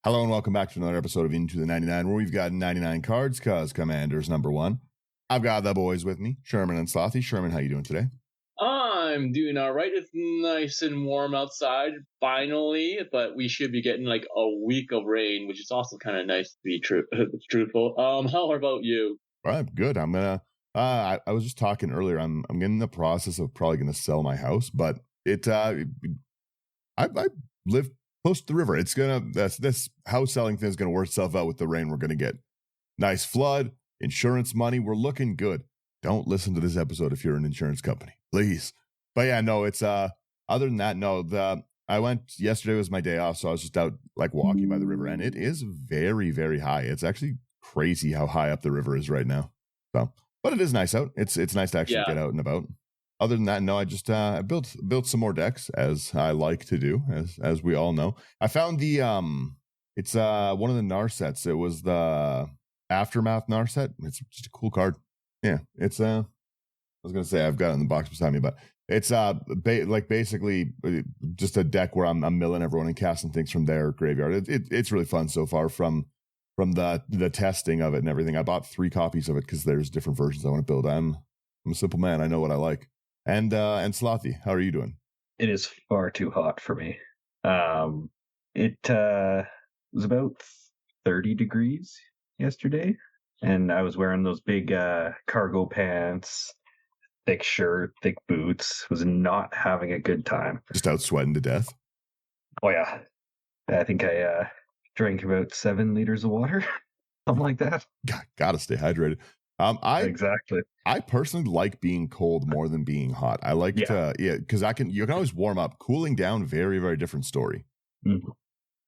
Hello and welcome back to another episode of Into the 99, where we've got 99 cards, cause Commander's number one. I've got the boys with me, Sherman and Slothy. Sherman, how you doing today? I'm doing all right. It's nice and warm outside, finally, but we should be getting like a week of rain, which is also kind of nice to be truthful. How about you? I'm good. I'm gonna. I was just talking earlier. I'm in the process of probably gonna sell my house, but I live close to the river. It's gonna this house selling thing is gonna work itself out with the rain we're gonna get. Nice flood, insurance money. We're looking good. Don't listen to this episode if you're an insurance company, please. But yeah, no, it's other than that, no. I went yesterday was my day off, so I was just out like walking by the river, and it is very, very high. It's actually crazy how high up the river is right now. So, but it is nice out. It's nice to actually get out and about. Other than that, no, I just I built some more decks, as I like to do, as we all know. I found the it's one of the Nar sets. It was the Aftermath Nar set. It's just a cool card. Yeah, it's I was gonna say I've got it in the box beside me, but it's basically just a deck where I'm milling everyone and casting things from their graveyard. It's really fun so far from the testing of it and everything. I bought 3 copies of it because there's different versions I want to build. I'm a simple man. I know what I like. And Slothy, how are you doing? It is far too hot for me. It was about 30 degrees yesterday, and I was wearing those big cargo pants, thick shirt, thick boots. Was not having a good time. Just out sweating to death? Oh yeah. I think I drank about 7 liters of water, something like that. Gotta stay hydrated. Exactly. I personally like being cold more than being hot. I like to, because you can always warm up. Cooling down, very, very different story. Mm-hmm.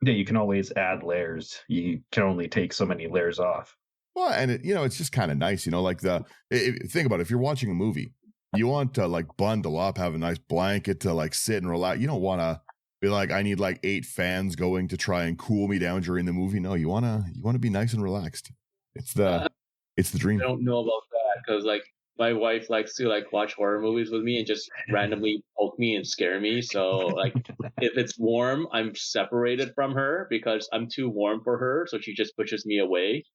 Yeah, you can always add layers. You can only take so many layers off. Well, and it's just kind of nice, like think about it. If you're watching a movie, you want to like bundle up, have a nice blanket to like sit and relax. You don't want to be like, I need like 8 fans going to try and cool me down during the movie. No, you want to be nice and relaxed. It's the dream. I don't know about that because like my wife likes to like watch horror movies with me and just randomly poke me and scare me. So like if it's warm, I'm separated from her because I'm too warm for her. So she just pushes me away.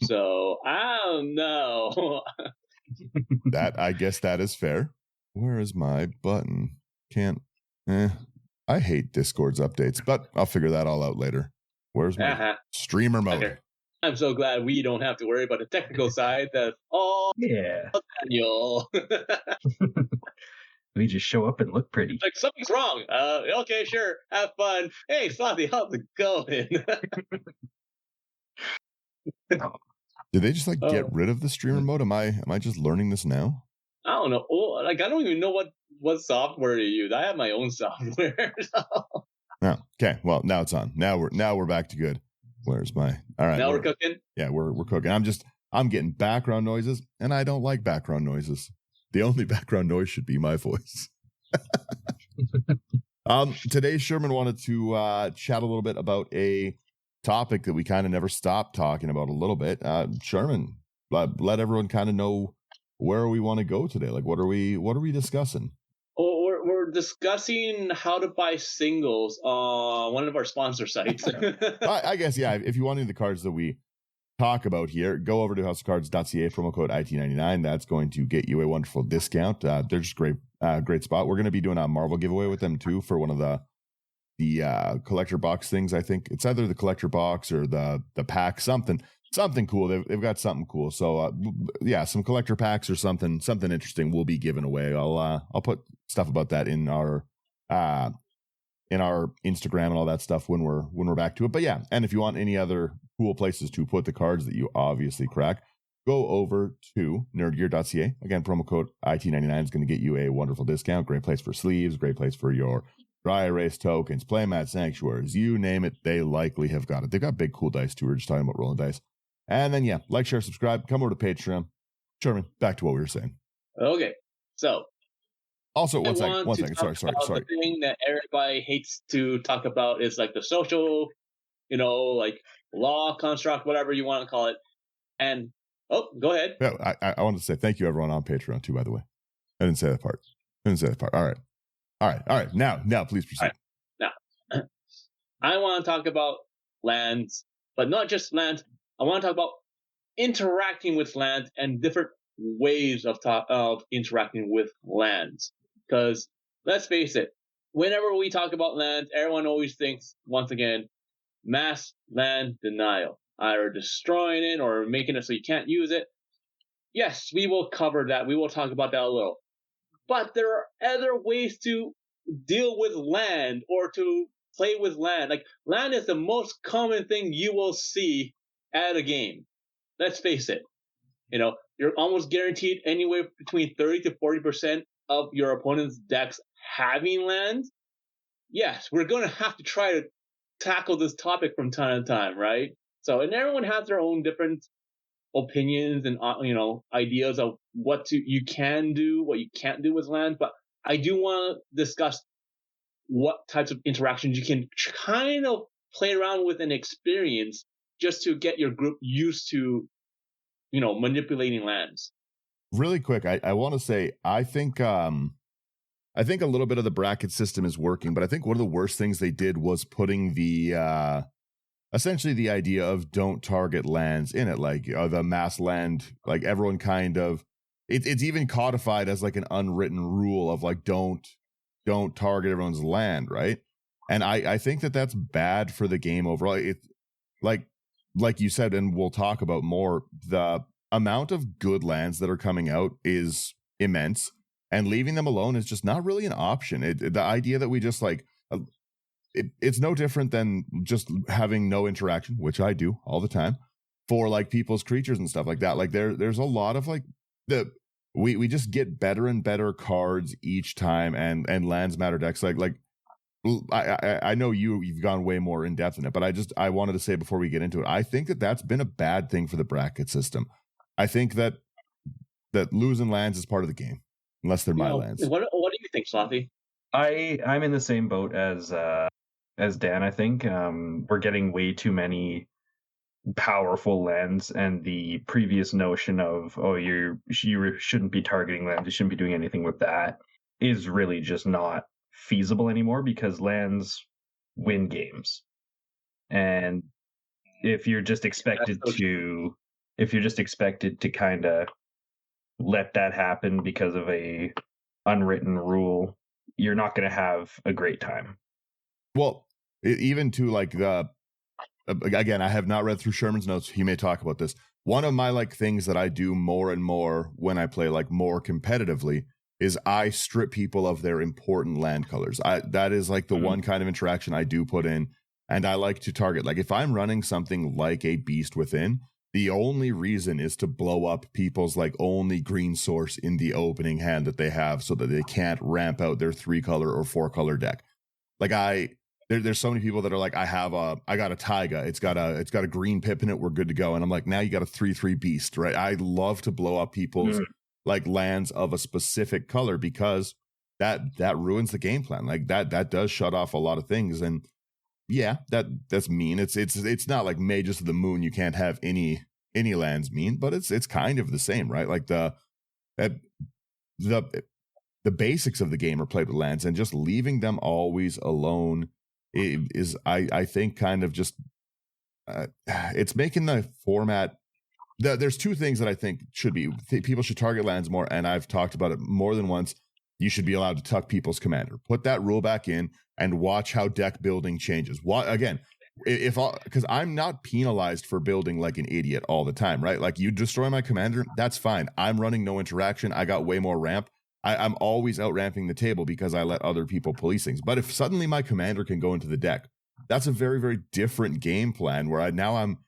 So I don't know. I guess that is fair. Where is my button? I hate Discord's updates, but I'll figure that all out later. Where's my streamer mode? Okay. I'm so glad we don't have to worry about the technical side. That's all Daniel. We just show up and look pretty. Like, something's wrong. Okay, sure. Have fun. Hey, Slothy, how's it going? Did they just get rid of the streamer mode? Am I just learning this now? I don't know. I don't even know what software to use. I have my own software. So. Oh, okay. Well, now it's on. Now we're back to good. Where's my? All right. Now we're cooking. Yeah, we're cooking. I'm getting background noises, and I don't like background noises. The only background noise should be my voice. Today, Sherman wanted to chat a little bit about a topic that we kind of never stopped talking about a little bit. Sherman, let everyone kind of know where we want to go today. Like, what are we discussing? We're discussing how to buy singles on one of our sponsor sites. I guess, yeah. If you want any of the cards that we talk about here, go over to houseofcards.ca, promo code IT99. That's going to get you a wonderful discount. They're just great spot. We're going to be doing a Marvel giveaway with them too for one of the collector box things. I think it's either the collector box or the pack, something cool. They've got something cool. So some collector packs or something interesting will be given away. I'll put stuff about that in our Instagram and all that stuff when we're back to it. But yeah, and if you want any other cool places to put the cards that you obviously crack, go over to nerdgear.ca. Again, promo code IT99 is going to get you a wonderful discount. Great place for sleeves, great place for your dry erase tokens, playmat sanctuaries, you name it, they likely have got it. They've got big cool dice too. We were just talking about rolling dice. And then like, share, subscribe, come over to Patreon. Sherman, back to what we were saying. Okay, so also one second. Sorry. The thing that everybody hates to talk about is like the social, like law construct, whatever you want to call it. And go ahead. Yeah, I wanted to say thank you everyone on Patreon too, by the way. I didn't say that part. All right. Now, please proceed. Now, I want to talk about lands, but not just lands. I want to talk about interacting with lands and different ways of interacting with lands. Because let's face it, whenever we talk about lands, everyone always thinks, once again, mass land denial, either destroying it or making it so you can't use it. Yes, we will cover that. We will talk about that a little. But there are other ways to deal with land or to play with land. Like, land is the most common thing you will see at a game. Let's face it. You're almost guaranteed anywhere between 30 to 40% of your opponent's decks having lands. Yes, we're going to have to try to tackle this topic from time to time, right? So, and everyone has their own different opinions and ideas of you can do, what you can't do with lands. But I do want to discuss what types of interactions you can kind of play around with and experience just to get your group used to, manipulating lands. Really quick, I want to say I think a little bit of the bracket system is working, but I think one of the worst things they did was putting the essentially the idea of don't target lands in it, like the mass land, like everyone kind of it's even codified as like an unwritten rule of like don't target everyone's land, right? And I think that's bad for the game overall. It like you said, and we'll talk about more, the amount of good lands that are coming out is immense, and leaving them alone is just not really an option. The idea that we just like it's no different than just having no interaction, which I do all the time, for like people's creatures and stuff like that. Like there's a lot of like we just get better and better cards each time, and lands matter decks like I know you've gone way more in depth in it, but I wanted to say before we get into it, I think that's been a bad thing for the bracket system. I think that losing lands is part of the game, unless they're my lands. What do you think, Slothy? I'm in the same boat as Dan. I think we're getting way too many powerful lands, and the previous notion of you shouldn't be targeting lands, you shouldn't be doing anything with that, is really just not feasible anymore, because lands win games. And if you're just expected to kind of let that happen because of a unwritten rule, you're not going to have a great time. Well, even to like again, I have not read through Sherman's notes. He may talk about this. One of my like things that I do more and more when I play like more competitively is I strip people of their important land colors. That is like the one kind of interaction I do put in, and I like to target. Like if I'm running something like a Beast Within, the only reason is to blow up people's like only green source in the opening hand that they have, so that they can't ramp out their 3-color or 4-color deck. Like there's so many people that are like, I got a Taiga, it's got a green pip in it, we're good to go. And I'm like, now you got a 3/3 beast, right? I love to blow up people's like lands of a specific color, because that ruins the game plan. Like that does shut off a lot of things. And yeah, that's mean. It's not like Mages of the Moon, you can't have any lands mean, but it's kind of the same, right? Like the basics of the game are played with lands, and just leaving them always alone is I think kind of just it's making the format. There's two things that I think should be. People should target lands more, and I've talked about it more than once. You should be allowed to tuck people's commander. Put that rule back in and watch how deck building changes. What again? Because I'm not penalized for building like an idiot all the time, right? Like you destroy my commander, that's fine. I'm running no interaction. I got way more ramp. I'm always out ramping the table because I let other people police things. But if suddenly my commander can go into the deck, that's a very, very different game plan, where I'm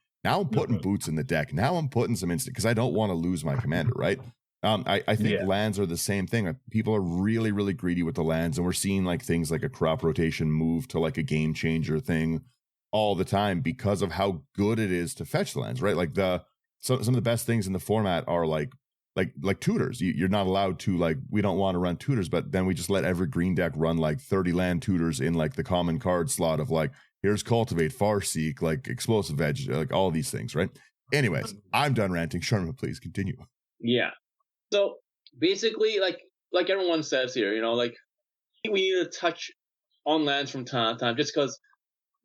putting boots in the deck. Now I'm putting some instant, because I don't want to lose my commander, right? I think lands are the same thing. People are really, really greedy with the lands, and we're seeing like things like a crop rotation move to like a game changer thing all the time because of how good it is to fetch the lands, right? Like some of the best things in the format are like tutors. You're not allowed to, like, we don't want to run tutors, but then we just let every green deck run like 30 land tutors in like the common card slot of like, here's Cultivate, Farseek, like Explosive Edge, like all these things, right? Anyways, I'm done ranting. Sherman, please continue. Yeah. So basically, like everyone says here, like we need to touch on lands from time to time, just because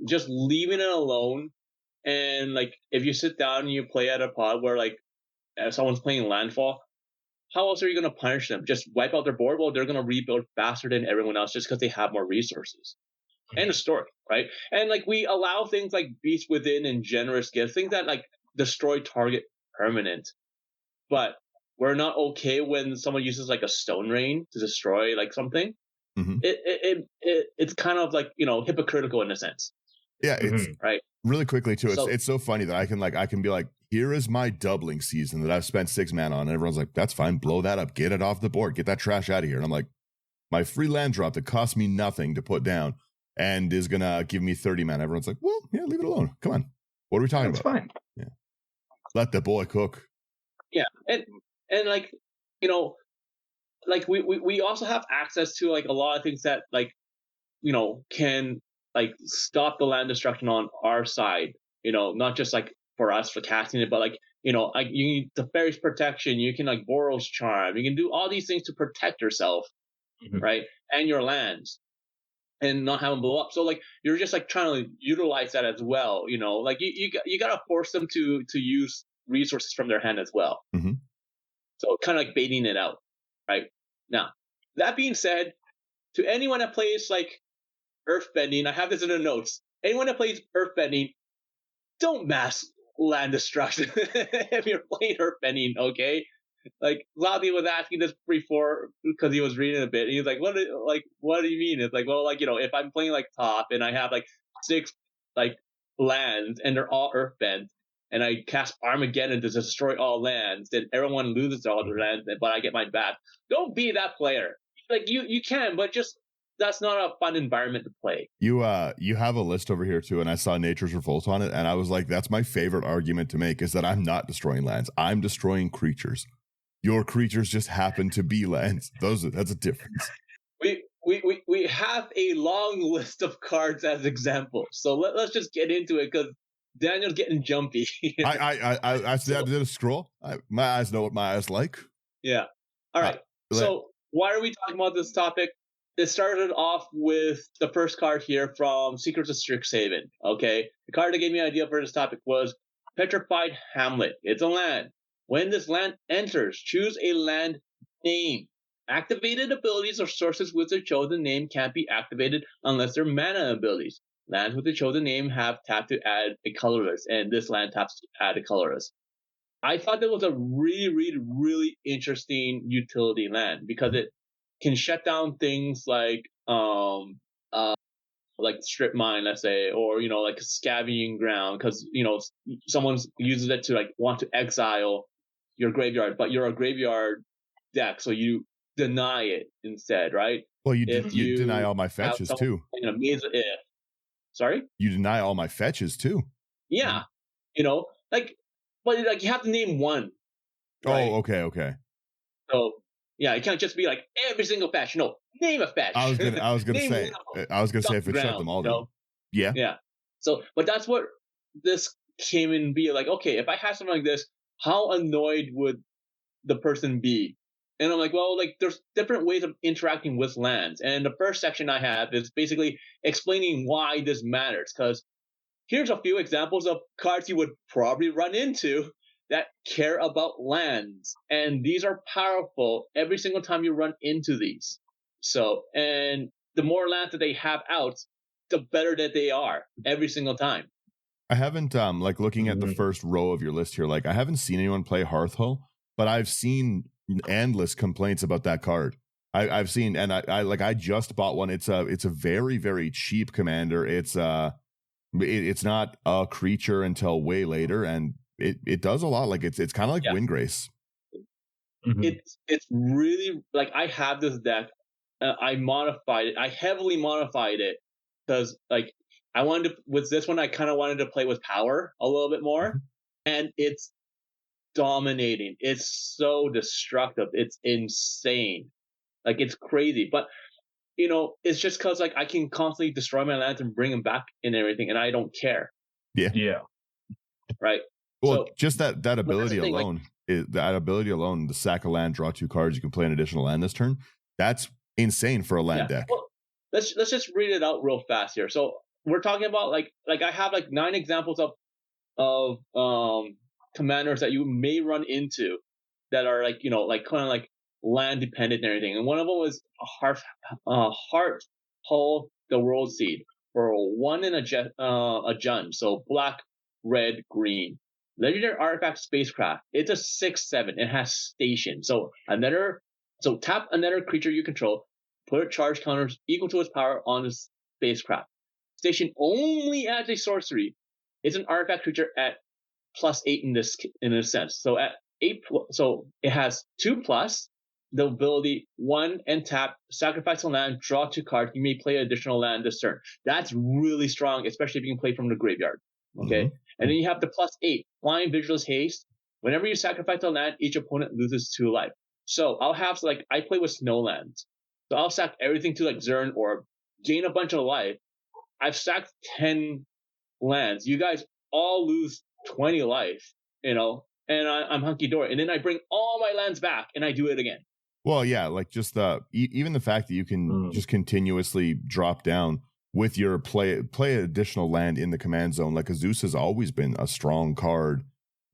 just leaving it alone And like if you sit down and you play at a pod where like someone's playing landfall, how else are you going to punish them? Just wipe out their board? Well, they're going to rebuild faster than everyone else just because they have more resources. End of story, right? And like we allow things like Beast Within and Generous Gifts, things that like destroy target permanent, but we're not okay when someone uses like a Stone Rain to destroy like something. Mm-hmm. It's kind of like, you know, hypocritical in a sense. Yeah, it's right. Really quickly too. So- It's so funny that I can be like, here is my doubling season that I've spent 6 mana on, and everyone's like, that's fine, blow that up, get it off the board, get that trash out of here. And I'm like, my free land drop that costs me nothing to put down and is gonna give me 30 mana. Everyone's like, well, yeah, leave it alone. Come on, what are we talking about? That's fine. Yeah, let the boy cook. Yeah, and like, you know, like we also have access to like a lot of things that like, you know, can like stop the land destruction on our side. You know, not just like for us for casting it, but like, you know, like you need the Fairy's Protection. You can like Borrow's Charm. You can do all these things to protect yourself, right, and your lands, and not have them blow up. So like you're just like trying to utilize that as well. You know, like you gotta force them to use resources from their hand as well. Mm-hmm. So kind of like baiting it out, right? Now, that being said, to anyone that plays like Earthbending, I have this in the notes. Anyone that plays Earthbending, don't mass land destruction if you're playing Earthbending, okay? Like Slothy was asking this before because he was reading a bit, and he was like, "What do you mean?" It's like, well, like, you know, if I'm playing like top and I have like 6 like lands and they're all Earthbent, and I cast Armageddon to destroy all lands, then everyone loses all their lands, but I get mine back. Don't be that player. Like you can, but just that's not a fun environment to play. You have a list over here too, and I saw Nature's Revolt on it, and I was like, that's my favorite argument to make, is that I'm not destroying lands. I'm destroying creatures. Your creatures just happen to be lands. That's a difference. We have a long list of cards as examples, so let's just get into it because Daniel's getting jumpy. I did a scroll. My eyes know what my eyes like. Yeah. All right. So why are we talking about this topic? It started off with the first card here from Secrets of Strixhaven. Okay. The card that gave me an idea for this topic was Petrified Hamlet. It's a land. When this land enters, choose a land name. Activated abilities or sources with the chosen name can't be activated unless they're mana abilities. Lands with the chosen name have tapped to add a colorless, and this land taps to add a colorless. I thought that was a really, really, really interesting utility land because it can shut down things like strip mine, let's say, or, you know, like a scavenging ground, because, you know, someone uses it to like want to exile your graveyard, but you're a graveyard deck, so you deny it instead, right? Well, you deny all my fetches too. Sorry? You deny all my fetches too. Yeah. You know, like, but like you have to name one. Right? Oh, okay. So yeah, it can't just be like every single fetch. No, name a fetch. I was gonna say if it shut them all down. Yeah. Yeah. So, but that's what this came in and be like. Okay, if I had something like this, how annoyed would the person be? And I'm like, well, like there's different ways of interacting with lands. And the first section I have is basically explaining why this matters. Because here's a few examples of cards you would probably run into that care about lands. And these are powerful every single time you run into these. So, and the more lands that they have out, the better that they are every single time. I haven't, like looking at the first row of your list here, like I haven't seen anyone play Hearthhull, but I've seen endless complaints about that card. I've seen, and I just bought one. It's a very, very cheap commander. It's not a creature until way later, and it does a lot. Like it's kind of like Windgrace. It's really like, I have this deck. I modified it. I heavily modified it because like I wanted to, with this one, I kind of wanted to play with power a little bit more, and it's dominating. It's so destructive. It's insane. Like it's crazy. But you know, it's just because like I can constantly destroy my lands and bring them back and everything, and I don't care. Yeah. Right. Well, so, just that ability alone, the sack a land, draw 2 cards, you can play an additional land this turn. That's insane for a land deck. Well, let's just read it out real fast here. So we're talking about like I have like 9 examples of of commanders that you may run into that are like kind of like land dependent and everything. And one of them was Heart Hull the World Seed for 1 in a Jun, so black, red, green. Legendary artifact spacecraft. It's a 6/7. It has station. So tap another creature you control, put charge counters equal to its power on the spacecraft. Station only adds a sorcery. It's an artifact creature at +8 in a sense. So at 8, so it has 2+. The ability 1 and tap, sacrifice a land, draw 2 cards. You may play an additional land this turn. That's really strong, especially if you can play from the graveyard. Okay, and then you have the +8, flying vigilance haste. Whenever you sacrifice a land, each opponent loses 2 life. So I'll have I play with snow lands, so I'll sack everything to like Zern or gain a bunch of life. I've sacked 10 lands. You guys all lose 20 life, and I'm hunky dory. And then I bring all my lands back and I do it again. Well, yeah, like just even the fact that you can just continuously drop down with your play additional land in the command zone. Like Zeus has always been a strong card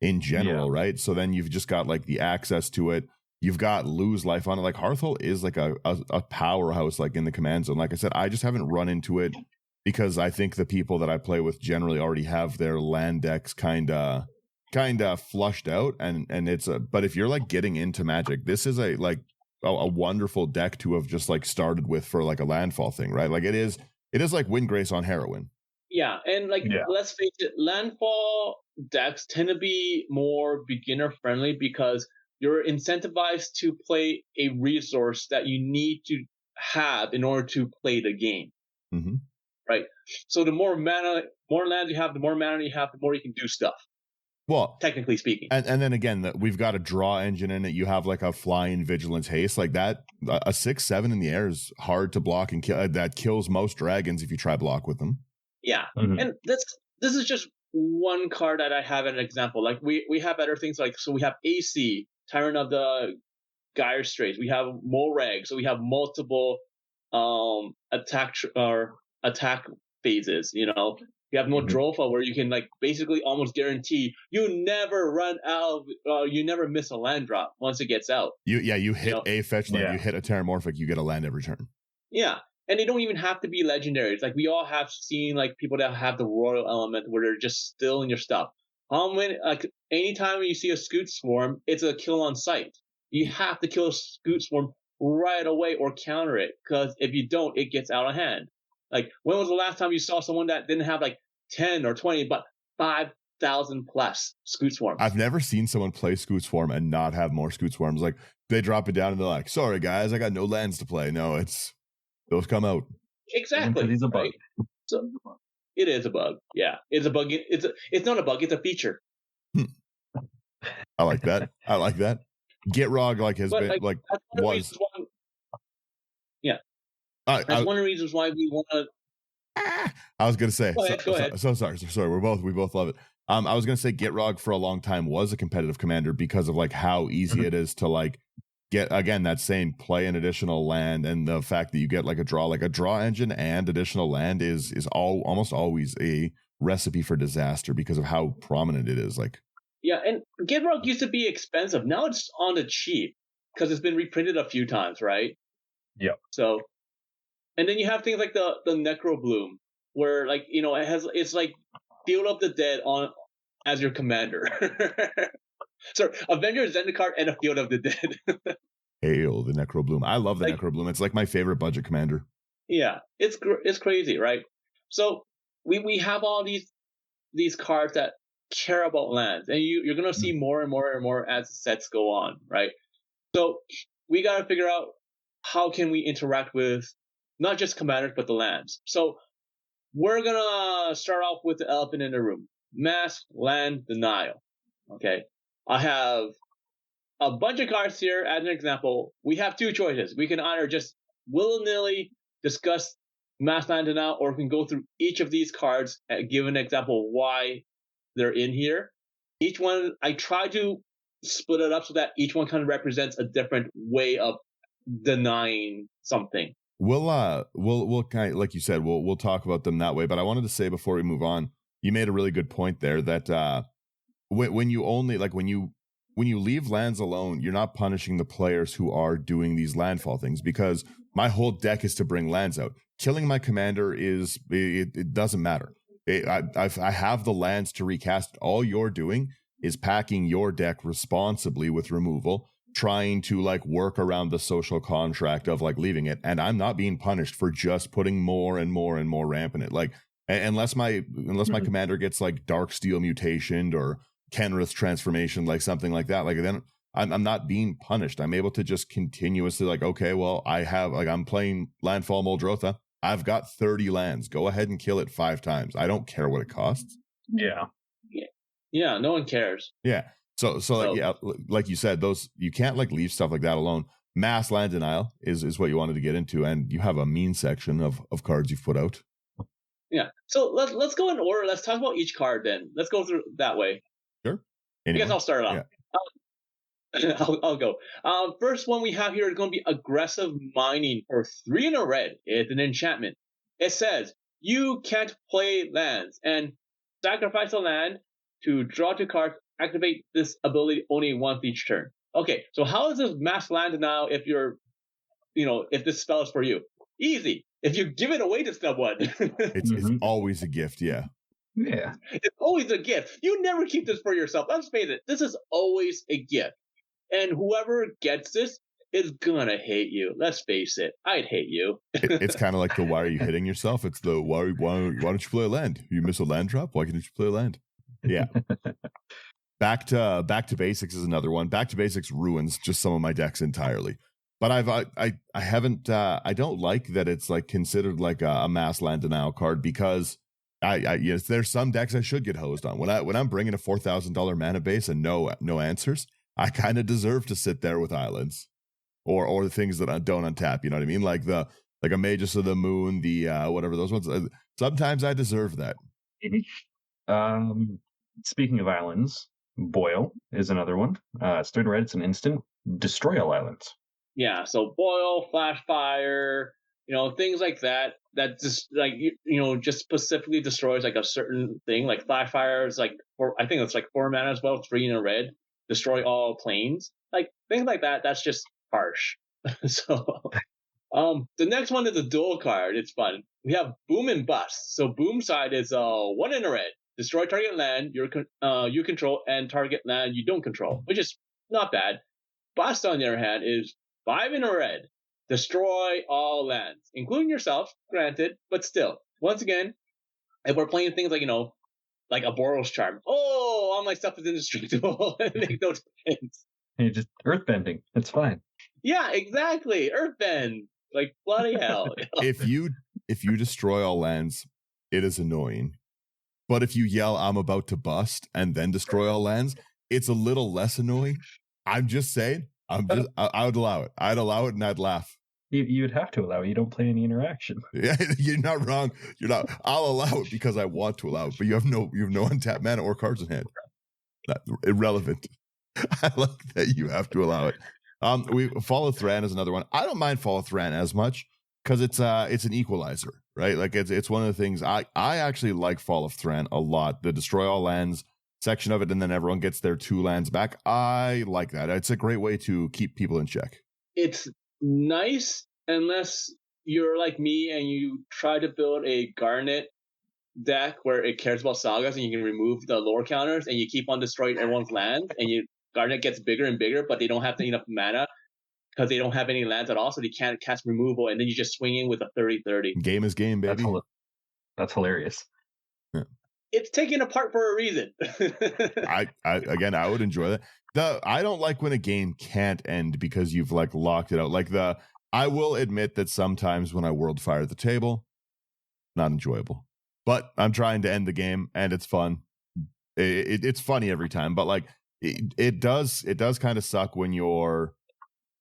in general, right? So then you've just got like the access to it. You've got lose life on it. Like Hearthhull is like a powerhouse like in the command zone. Like I said, I just haven't run into it because I think the people that I play with generally already have their land decks kind of flushed out, and it's but if you're like getting into Magic, this is a wonderful deck to have just like started with for like a landfall thing, right? Like it is like Windgrace on heroin. Yeah, and let's face it, landfall decks tend to be more beginner friendly because you're incentivized to play a resource that you need to have in order to play the game. Mm-hmm. Right. So the more lands you have, the more mana you have, the more you can do stuff. Well, technically speaking. And then again, we've got a draw engine in it. You have like a flying vigilance haste like that. A 6/7 in the air is hard to block and kill. That kills most dragons if you try block with them. Yeah, and this is just one card that I have as an example. Like we have other things so we have AC, Tyrant of the Gyre Straits. We have Morag, so we have multiple attack phases. You have Modrofa, where you can basically almost guarantee you never run out of, you never miss a land drop once it gets out. You hit a fetch land, you hit a Terramorphic, you get a land every turn. Yeah, and they don't even have to be legendaries. Like we all have seen people that have the Royal Element where they're just still in your stuff. Anytime you see a Scoot Swarm, it's a kill on sight. You have to kill a Scoot Swarm right away or counter it, because if you don't, it gets out of hand. Like, when was the last time you saw someone that didn't have 10 or 20, but 5,000 plus Scoot Swarms? I've never seen someone play Scoot Swarm and not have more Scoot Swarms. Like, they drop it down and they're like, sorry guys, I got no lands to play. No, those come out. Exactly. It's a bug. Right? So, it is a bug. Yeah. It's a bug. It's not a bug, it's a feature. I like that. Gitrog has been was. Yeah. That's one of the reasons why we want to. I was going to say. Go ahead. So sorry. We both love it. I was going to say Gitrog for a long time was a competitive commander because of how easy it is to get, again, that same play an additional land, and the fact that you get a draw engine and additional land is almost always a recipe for disaster because of how prominent it is. Yeah, and Gitrog used to be expensive. Now it's on the cheap because it's been reprinted a few times, right? Yeah. So. And then you have things like the Necro Bloom, where it's like Field of the Dead as your commander. So Avengers Zendikar and a Field of the Dead. Hail the Necro Bloom! I love the Necro Bloom. It's my favorite budget commander. Yeah, it's crazy, right? So we have all these cards that care about lands, and you're gonna see more and more and more as the sets go on, right? So we gotta figure out how can we interact with not just commanders, but the lands. So we're going to start off with the elephant in the room. Mass land denial. Okay. I have a bunch of cards here as an example. We have two choices. We can either just willy-nilly discuss mass land denial, or we can go through each of these cards and give an example why they're in here. Each one, I try to split it up so that each one kind of represents a different way of denying something. We'll kind of, like you said, we'll talk about them that way. But I wanted to say before we move on, You made a really good point there that when you only like when you leave lands alone, you're not punishing the players who are doing these landfall things, because my whole deck is to bring lands out. Killing my commander it doesn't matter. I have the lands to recast. All you're doing is packing your deck responsibly with removal, trying to like work around the social contract of like leaving it, and I'm not being punished for just putting more and more and more ramp in it. Like unless my commander gets like Darksteel mutationed or Kenrith transformation, like something like that, like then I'm not being punished. I'm able to just continuously like, okay, well, I'm playing Landfall Muldrotha. I've got 30 lands. Go ahead and kill it 5 times. I don't care what it costs. Yeah, no one cares. Yeah. So like, yeah, like you said, those, you can't like leave stuff like that alone. Mass land denial is what you wanted to get into, and you have a mean section of cards you've put out. Yeah. So let's go in order. Let's talk about each card then. Let's go through that way. Sure. Anyway. I guess I'll start off. Yeah. I'll go. First one we have here is going to be Aggressive Mining for 3 in a red. It's an enchantment. It says you can't play lands and sacrifice a land to draw 2 cards. Activate this ability only once each turn. Okay, so how is this mass land denial if if this spell is for you? Easy. If you give it away to someone. It's always a gift, yeah. Yeah. It's always a gift. You never keep this for yourself. Let's face it. This is always a gift. And whoever gets this is gonna hate you. Let's face it. I'd hate you. It's kind of like the why are you hitting yourself? It's the why don't you play a land? You miss a land drop? Why can't you play a land? Yeah. Back to basics is another one. Back to basics ruins just some of my decks entirely. But I haven't I don't like that it's like considered like a mass land denial card, because yes, there's some decks I should get hosed on. When I'm bringing a $4,000 mana base and no answers, I kind of deserve to sit there with islands or the things that don't untap. You know what I mean? Like a Magus of the Moon, the whatever those ones. Sometimes I deserve that. Speaking of islands, Boil is another one. It's 3 red. It's an instant. Destroy all islands. Yeah, so Boil, Flash Fire, things like that. That just like just specifically destroys like a certain thing. Like Flash Fire is like I think it's like 4 mana as well, 3 in a red. Destroy all planes. Like things like that. That's just harsh. So, the next one is a dual card. It's fun. We have Boom and Bust. So Boom side is 1 in a red. Destroy target land you control and target land you don't control, which is not bad. Bust, on the other hand, is 5 in a red. Destroy all lands, including yourself, granted, but still. Once again, if we're playing things like, like a Boros Charm, all my stuff is indestructible. It makes no difference. You just earthbending. It's fine. Yeah, exactly. Earthbend. Like, bloody hell. If you destroy all lands, it is annoying. But if you yell, I'm about to bust, and then destroy all lands, it's a little less annoying. I'm just saying, I would allow it. I'd allow it and I'd laugh. You would have to allow it. You don't play any interaction. Yeah, you're not wrong. You're not. I'll allow it because I want to allow it, but you have no untapped mana or cards in hand. Irrelevant. I like that you have to allow it. We Fall of Thran is another one. I don't mind Fall of Thran as much because it's an equalizer, right? Like it's one of the things I actually like Fall of Thran a lot. The destroy all lands section of it, and then everyone gets their 2 lands back. I like that. It's a great way to keep people in check. It's nice unless you're like me and you try to build a Garnet deck where it cares about sagas and you can remove the lore counters and you keep on destroying everyone's lands, and Garnet gets bigger and bigger, but they don't have enough mana because they don't have any lands at all, so they can't cast removal, and then you just swing in with a 30-30. Game is game, baby. That's hilarious. Yeah. It's taken apart for a reason. I would enjoy that. I don't like when a game can't end because you've like locked it out. Like I will admit that sometimes when I world fire the table, not enjoyable. But I'm trying to end the game and it's fun. It's funny every time, but like it does kind of suck when you're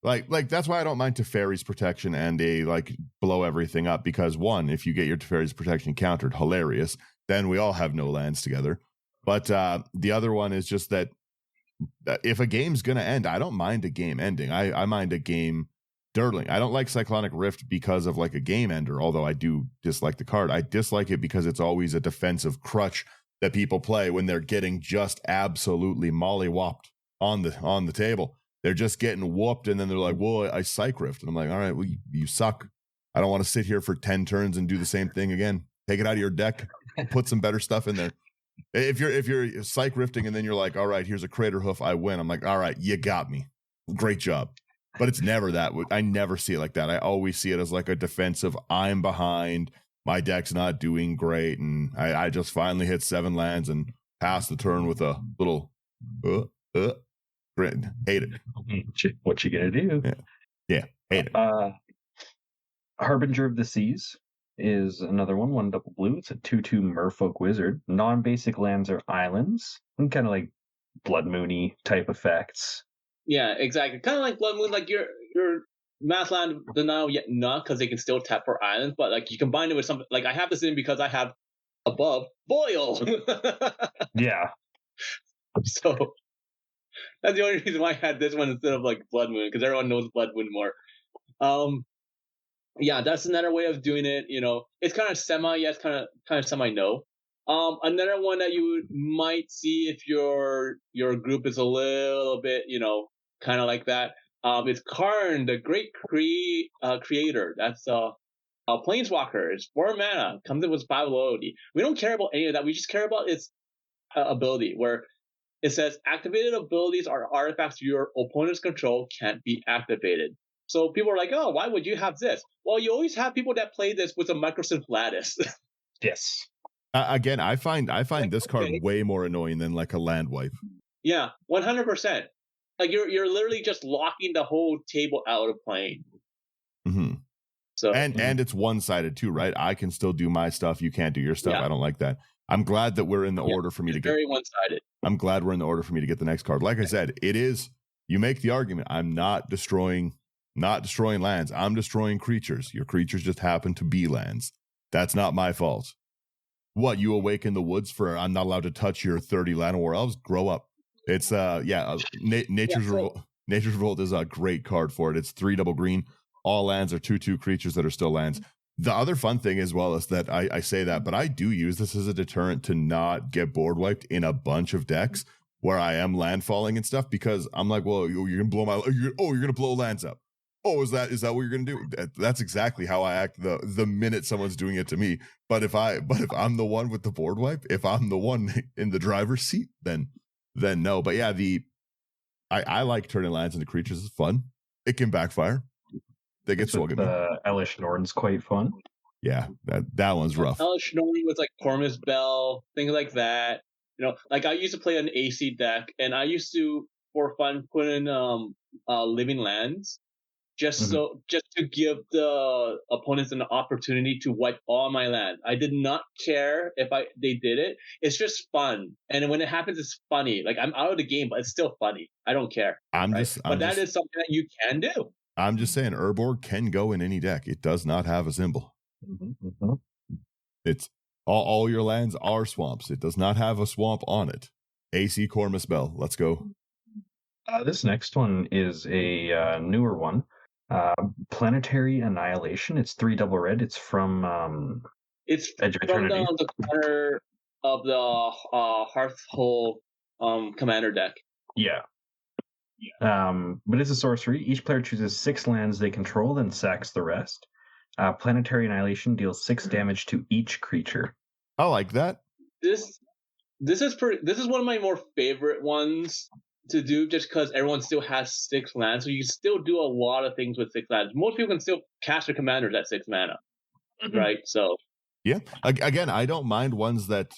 like that's why I don't mind Teferi's protection and a like blow everything up, because one, if you get your Teferi's protection countered, hilarious. Then we all have no lands together. But the other one is just that if a game's going to end, I don't mind a game ending. I mind a game dirtling. I don't like Cyclonic Rift because of like a game ender, although I do dislike the card. I dislike it because it's always a defensive crutch that people play when they're getting just absolutely mollywopped on the table. They're just getting whooped, and then they're like, well, I psych rift. And I'm like, all right, well, you suck. I don't want to sit here for 10 turns and do the same thing again. Take it out of your deck. Put some better stuff in there. If you're psych rifting and then you're like, all right, here's a crater hoof, I win. I'm like, all right, you got me. Great job. But it's never that. I never see it like that. I always see it as like a defensive, I'm behind, my deck's not doing great, and I just finally hit 7 lands and passed the turn with a little grin. Hate it. What you gonna do? Yeah, hate it. Harbinger of the Seas is another one, 1 double blue. It's a 2/2 Merfolk Wizard. Non-basic lands are islands, and kind of like Blood Moony type effects. Yeah, exactly. Kind of like Blood Moon, like your mass land denial yet not, because they can still tap for islands, but like you combine it with something like I have this in because I have above Boil. Yeah. So that's the only reason why I had this one instead of like Blood Moon, because everyone knows Blood Moon more. Yeah, that's another way of doing it. You know, it's kind of semi yes, kind of semi no. Another one that you might see if your group is a little bit, you know, kind of like that. Is Karn, the Great Creator. That's a Planeswalker. It's 4 mana. Comes in with 5 loyalty. We don't care about any of that. We just care about its ability, where it says activated abilities or artifacts your opponent's control can't be activated. So people are like, oh, why would you have this? Well, you always have people that play this with a Microsynth Lattice. Yes. Again, I find this card way more annoying than like a land wipe. Yeah, 100%. Like you're literally just locking the whole table out of playing. Mm-hmm. So and it's one-sided too, right? I can still do my stuff. You can't do your stuff. Yeah. I don't like that. I'm glad that we're in the order for me to get. Very one-sided. I'm glad we're in the order for me to get the next card. Like I said, it is. You make the argument. I'm not destroying lands. I'm destroying creatures. Your creatures just happen to be lands. That's not my fault. What, you awaken the woods for I'm not allowed to touch your 30 Land War Elves? Grow up. It's Nature's Revolt. Nature's Revolt is a great card for it. It's 3 double green. All lands are 2/2 creatures that are still lands. The other fun thing as well is that I say that, but I do use this as a deterrent to not get board wiped in a bunch of decks where I am landfalling and stuff, because I'm like, well, you're gonna blow you're gonna blow lands up. Oh, is that what you're gonna do? That's exactly how I act the minute someone's doing it to me. But if I'm the one with the board wipe, if I'm the one in the driver's seat, then no. But yeah, I like turning lands into creatures. It's fun. It can backfire. They get swung at me. Elish Norn's quite fun. Yeah, that one's rough. Elish Norn with like Cormus Bell, things like that. You know, like I used to play an AC deck, and I used to, for fun, put in living lands, just to give the opponents an opportunity to wipe all my land. I did not care if they did it. It's just fun, and when it happens, it's funny. Like I'm out of the game, but it's still funny. I don't care. But that is something that you can do. I'm just saying, Urborg can go in any deck. It does not have a symbol. Mm-hmm. It's all your lands are swamps. It does not have a swamp on it. AC Cormus Bell. Let's go. This next one is a newer one. Planetary Annihilation. It's 3 double red. It's from it's Edge of from Eternity. the corner of the Hearthhole commander deck. Yeah. But it's a sorcery. Each player chooses 6 lands they control, then sacks the rest. Planetary Annihilation deals 6 damage to each creature. I like that. This is one of my more favorite ones to do, just because everyone still has 6 lands, so you can still do a lot of things with 6 lands. Most people can still cast their commanders at 6 mana, right? So yeah, again, I don't mind ones that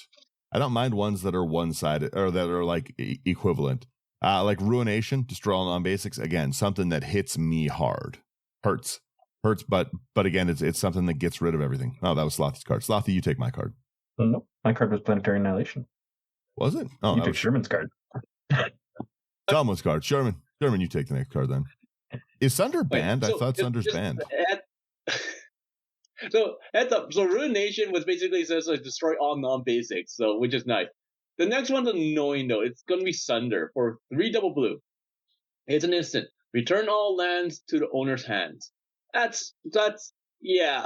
are one-sided or that are like equivalent. Like Ruination, destroy all non-basics. Again, something that hits me hard, hurts, but again, it's something that gets rid of everything. Oh, that was Slothy's card. Slothy, you take my card. Nope, my card was Planetary Annihilation. Was it? Oh, you took Sherman's card. Someone's card. Sherman, you take the next card then. Is Sunder banned? I thought Sunder's banned. So heads up. So Ruination was basically says like destroy all non-basics, so which is nice. The next one's annoying though. It's gonna be Sunder for 3 double blue. It's an instant. Return all lands to the owner's hands. That's yeah.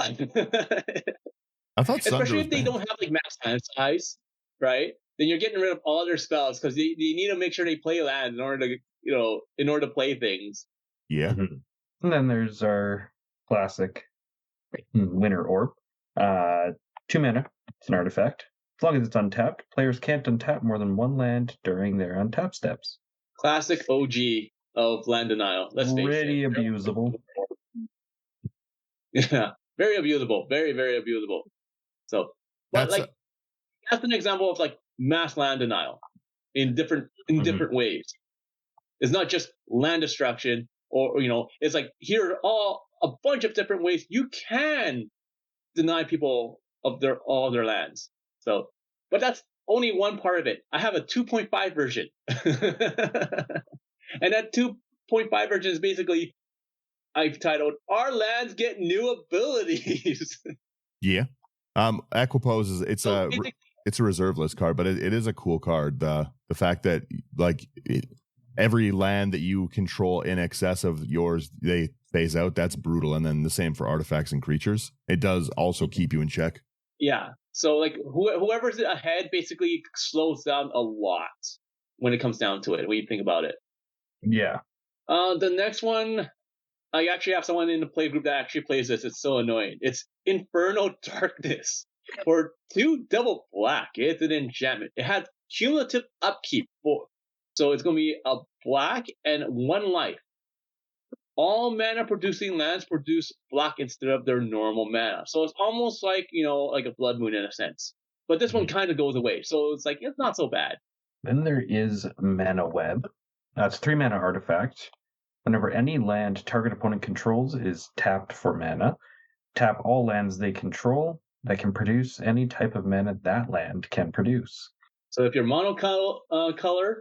I thought Sunder especially was if they banned. don't have like max hand size, right? then you're getting rid of all their spells because they need to make sure they play lands in order to play things. Yeah. Mhm. And then there's our classic Winter Orb. 2 mana. It's an artifact. As long as it's untapped, players can't untap more than one land during their untap steps. Classic OG of land denial. Let's face it. Pretty abusable. Yeah, very abusable. Very, very abusable. So, but That's that's an example of like mass land denial in different ways. It's not just land destruction, or it's like here are all a bunch of different ways you can deny people of all their lands. So, but that's only one part of it. I have a 2.5 version, and that 2.5 version is basically I've titled "Our Lands Get New Abilities." yeah. Equipose is it's So a reserve list card, but it is a cool card. The fact that like every land that you control in excess of yours, they phase out. That's brutal. And then the same for artifacts and creatures. It does also keep you in check. Yeah. So like whoever's ahead basically slows down a lot when it comes down to it. When you think about it. Yeah. The next one, I actually have someone in the play group that actually plays this. It's so annoying. It's Inferno Darkness for 2 double black. It's an enchantment. It has cumulative upkeep. So it's going to be a black and 1 life. All mana producing lands produce black instead of their normal mana. So it's almost like, like a blood moon in a sense. But this one kind of goes away. So it's like, it's not so bad. Then there is Mana Web. It's a 3 mana artifact. Whenever any land target opponent controls is tapped for mana, tap all lands they control that can produce any type of mana that land can produce. So if you're monocolor,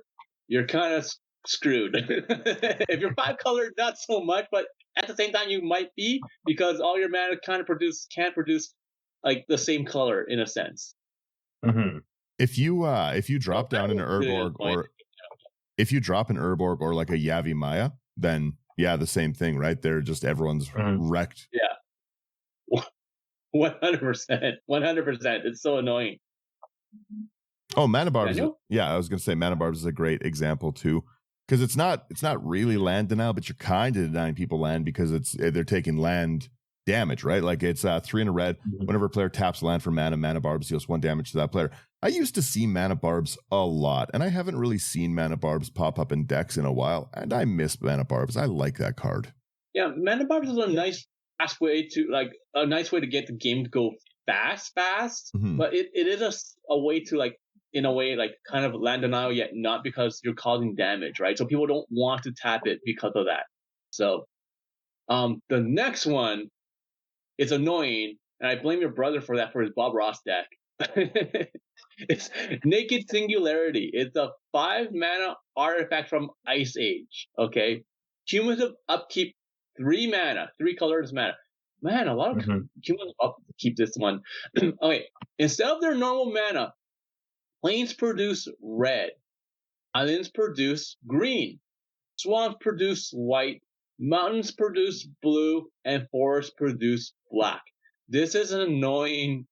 you're kind of screwed. If you're 5-color, not so much, but at the same time you might be, because all your mana can't produce like the same color in a sense. Mm-hmm. If you drop down an Urborg or if you drop an Urborg or like a Yavi Maya, then yeah, the same thing, right? They're just everyone's wrecked. Yeah, 100%. It's so annoying. Oh, Mana Barbs. Daniel? Yeah, I was gonna say Mana Barbs is a great example too, because it's not really land denial, but you're kind of denying people land because they're taking land damage, right? Like it's 3 and a red. Whenever a player taps land for mana, Mana Barbs deals 1 damage to that player. I used to see Mana Barbs a lot, and I haven't really seen Mana Barbs pop up in decks in a while, and I miss Mana Barbs. I like that card. Yeah, Mana Barbs is a nice way to get the game to go fast, but it is a way to like, in a way, like kind of land denial, yet not, because you're causing damage, right? So people don't want to tap it because of that. So the next one is annoying, and I blame your brother for that, for his Bob Ross deck. It's Naked Singularity. It's a 5 mana artifact from Ice Age. Okay, cumulative upkeep, 3 mana, 3 colors mana. Man, a lot of cumulative upkeep this one. Okay, instead of their normal mana, plains produce red, islands produce green, swamps produce white, mountains produce blue, and forests produce black. This is an annoying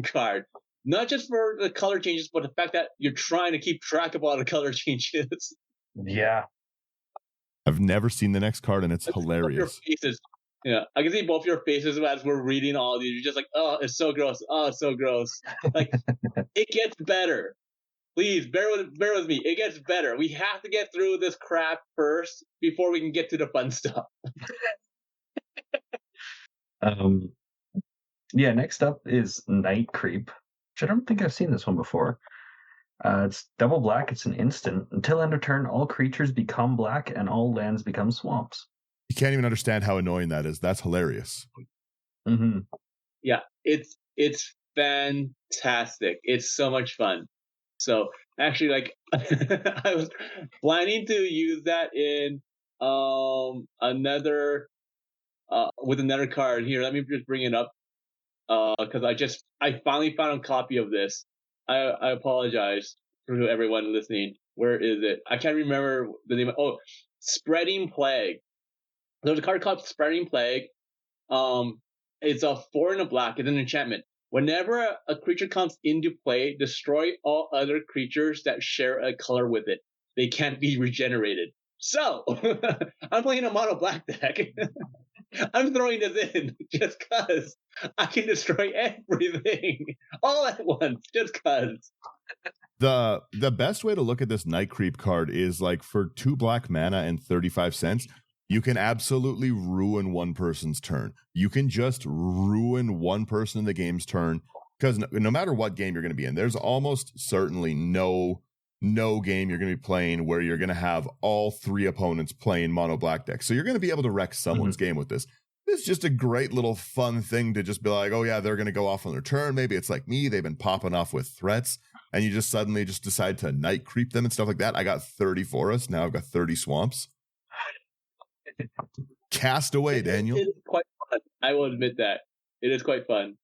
card. Not just for the color changes, but the fact that you're trying to keep track of all the color changes. Yeah. I've never seen the next card, and it's hilarious. Your faces. Yeah, I can see both your faces as we're reading all of these. You're just like, oh, it's so gross. Oh, it's so gross. Like, it gets better. Please bear with me. It gets better. We have to get through this crap first before we can get to the fun stuff. Yeah, next up is Night Creep, which I don't think I've seen this one before. It's double black. It's an instant. Until end of turn, all creatures become black and all lands become swamps. You can't even understand how annoying that is. That's hilarious. Mm-hmm. Yeah, it's fantastic. It's so much fun. So actually, like, I was planning to use that in another with another card. Here, let me just bring it up because I finally found a copy of this. I apologize to everyone listening. Where is it? I can't remember the name. Spreading Plague. There's a card called Spreading Plague. It's a 4 and a black. It's an enchantment. Whenever a creature comes into play, destroy all other creatures that share a color with it. They can't be regenerated. So, I'm playing a mono black deck. I'm throwing this in just because I can destroy everything all at once, just because. The best way to look at this Night Creep card is like for 2 black mana and 35 cents, you can absolutely ruin one person's turn. You can just ruin one person in the game's turn because no matter what game you're going to be in, there's almost certainly no game you're going to be playing where you're going to have all 3 opponents playing mono black deck. So you're going to be able to wreck someone's game with this. It's just a great little fun thing to just be like, oh yeah, they're going to go off on their turn. Maybe it's like me. They've been popping off with threats and you just suddenly just decide to Night Creep them and stuff like that. I got 30 forests. Now I've got 30 swamps. Cast away, Daniel. It is quite fun. I will admit that. It is quite fun.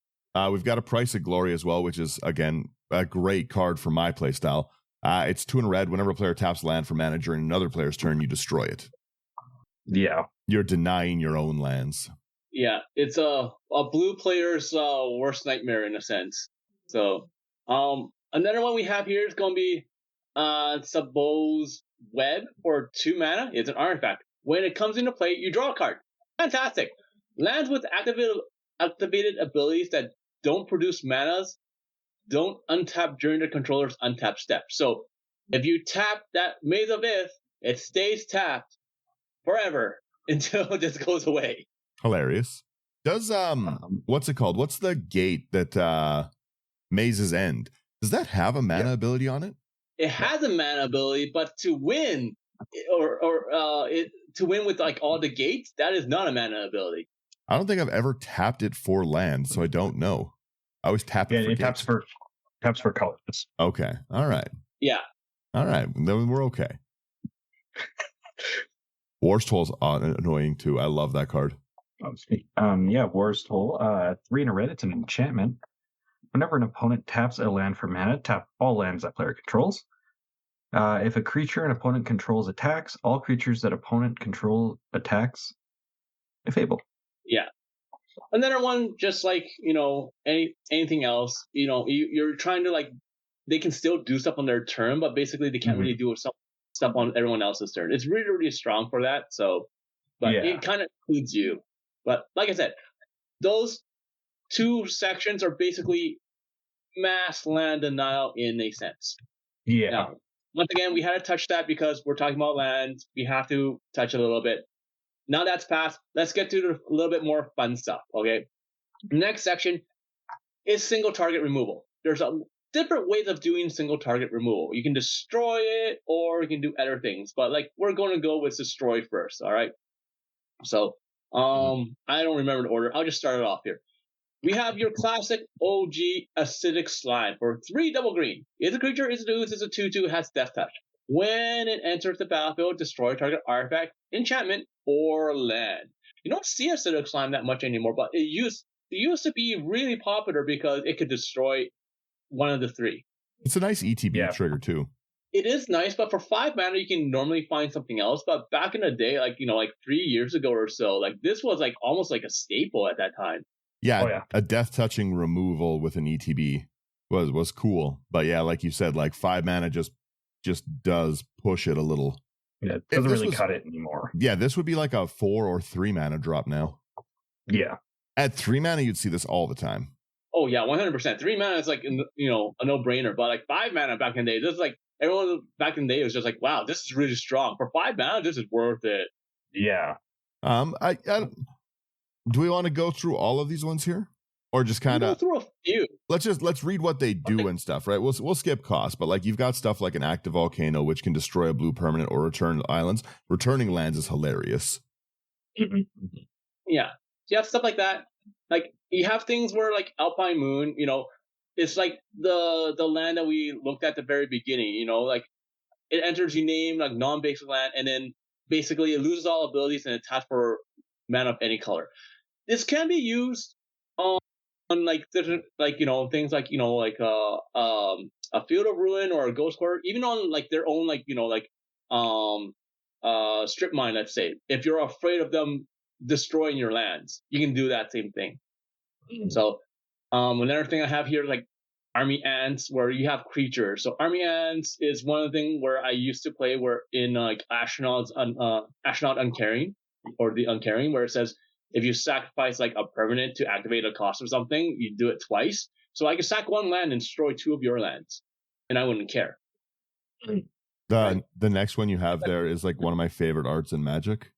We've got a Price of Glory as well, which is, again, a great card for my playstyle. It's 2 in red. Whenever a player taps land for mana during another player's turn, you destroy it. Yeah. You're denying your own lands. Yeah, it's a blue player's worst nightmare in a sense. So, another one we have here is going to be Sabo's Web for 2 mana. It's an artifact. When it comes into play, you draw a card. Fantastic. Lands with activated abilities that don't produce manas don't untap during the controller's untap step. So if you tap that Maze of Ith, it stays tapped forever until it just goes away. Hilarious. Does what's it called? What's the gate that Maze's End? Does that have a mana ability on it? It has a mana ability, but to win to win with like all the gates, that is not a mana ability. I don't think I've ever tapped it for land, so I don't know. I always tap it for it gates. taps for colors. Okay. All right. Yeah. All right. Then we're okay. War's Toll's annoying too. I love that card. Oh, sweet. War's Toll. 3 in a red. It's an enchantment. Whenever an opponent taps a land for mana, tap all lands that player controls. If a creature an opponent controls attacks, all creatures that opponent control attacks, if able. Yeah. Another one, just like, anything else, you're trying to, like, they can still do stuff on their turn, but basically they can't really do stuff on everyone else's turn. It's really, really strong for that. So, but it kind of includes you. But like I said, those 2 sections are basically mass land denial in a sense. Yeah. Now, once again, we had to touch that because we're talking about lands. We have to touch it a little bit. Now that's passed. Let's get to a little bit more fun stuff, okay? Next section is single target removal. There's different ways of doing single target removal. You can destroy it or you can do other things. But, like, we're going to go with destroy first, all right? So, I don't remember the order. I'll just start it off here. We have your classic OG Acidic Slime for 3 double green. Is a creature, is a ooze, is a 2/2, has Death Touch. When it enters the battlefield, destroy target artifact, enchantment, or land. You don't see Acidic Slime that much anymore, but it used to be really popular because it could destroy one of the 3. It's a nice ETB trigger too. It is nice, but for 5 mana, you can normally find something else. But back in the day, like 3 years ago or so, like this was like almost like a staple at that time. Yeah, a death touching removal with an ETB was cool. But yeah, like you said, like 5 mana just does push it a little. Yeah, it doesn't really cut it anymore. Yeah, this would be like a 4 or 3 mana drop now. Yeah. At 3 mana, you'd see this all the time. Oh yeah, 100%. 3 mana is like a no-brainer. But like 5 mana back in the day, this is like everyone back in the day was just like, wow, this is really strong. For 5 mana, this is worth it. Yeah. I do we want to go through all of these ones here, or just kind of through a few? Let's read what they do and stuff, right? We'll skip cost, but like you've got stuff like an active volcano, which can destroy a blue permanent or return islands. Returning lands is hilarious. Yeah, you have stuff like that. Like you have things where like Alpine Moon, it's like the land that we looked at the very beginning. Like it enters your name like non-basic land, and then basically it loses all abilities and it taps for mana of any color. This can be used on like different, like things like a Field of Ruin or a Ghost Quarter, even on like their own strip mine. Let's say if you're afraid of them destroying your lands, you can do that same thing. So Another thing I have here, like army ants, where you have creatures. So army ants is one of the things where I used to play, where in like astronaut uncaring, or the uncaring, where it says if you sacrifice like a permanent to activate a cost or something, you do it twice. So I could sack one land and destroy two of your lands, and I wouldn't care. The next one you have there is like one of my favorite arts in Magic,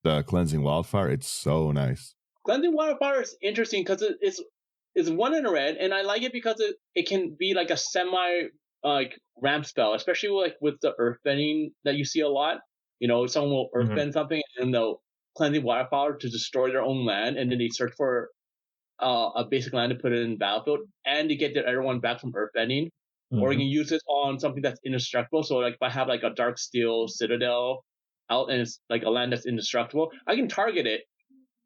the Cleansing Wildfire. It's so nice. Cleansing Wildfire is interesting because it's one in a red, and I like it because it can be like a semi like ramp spell, especially like with the earthbending that you see a lot. You know, someone will earthbend something and they'll Cleansing Wildfire to destroy their own land, and then they search for a basic land to put it in the battlefield, and to get their everyone back from earthbending. Or you can use it on something that's indestructible. So like if I have like a Dark Steel Citadel out and it's like a land that's indestructible, I can target it,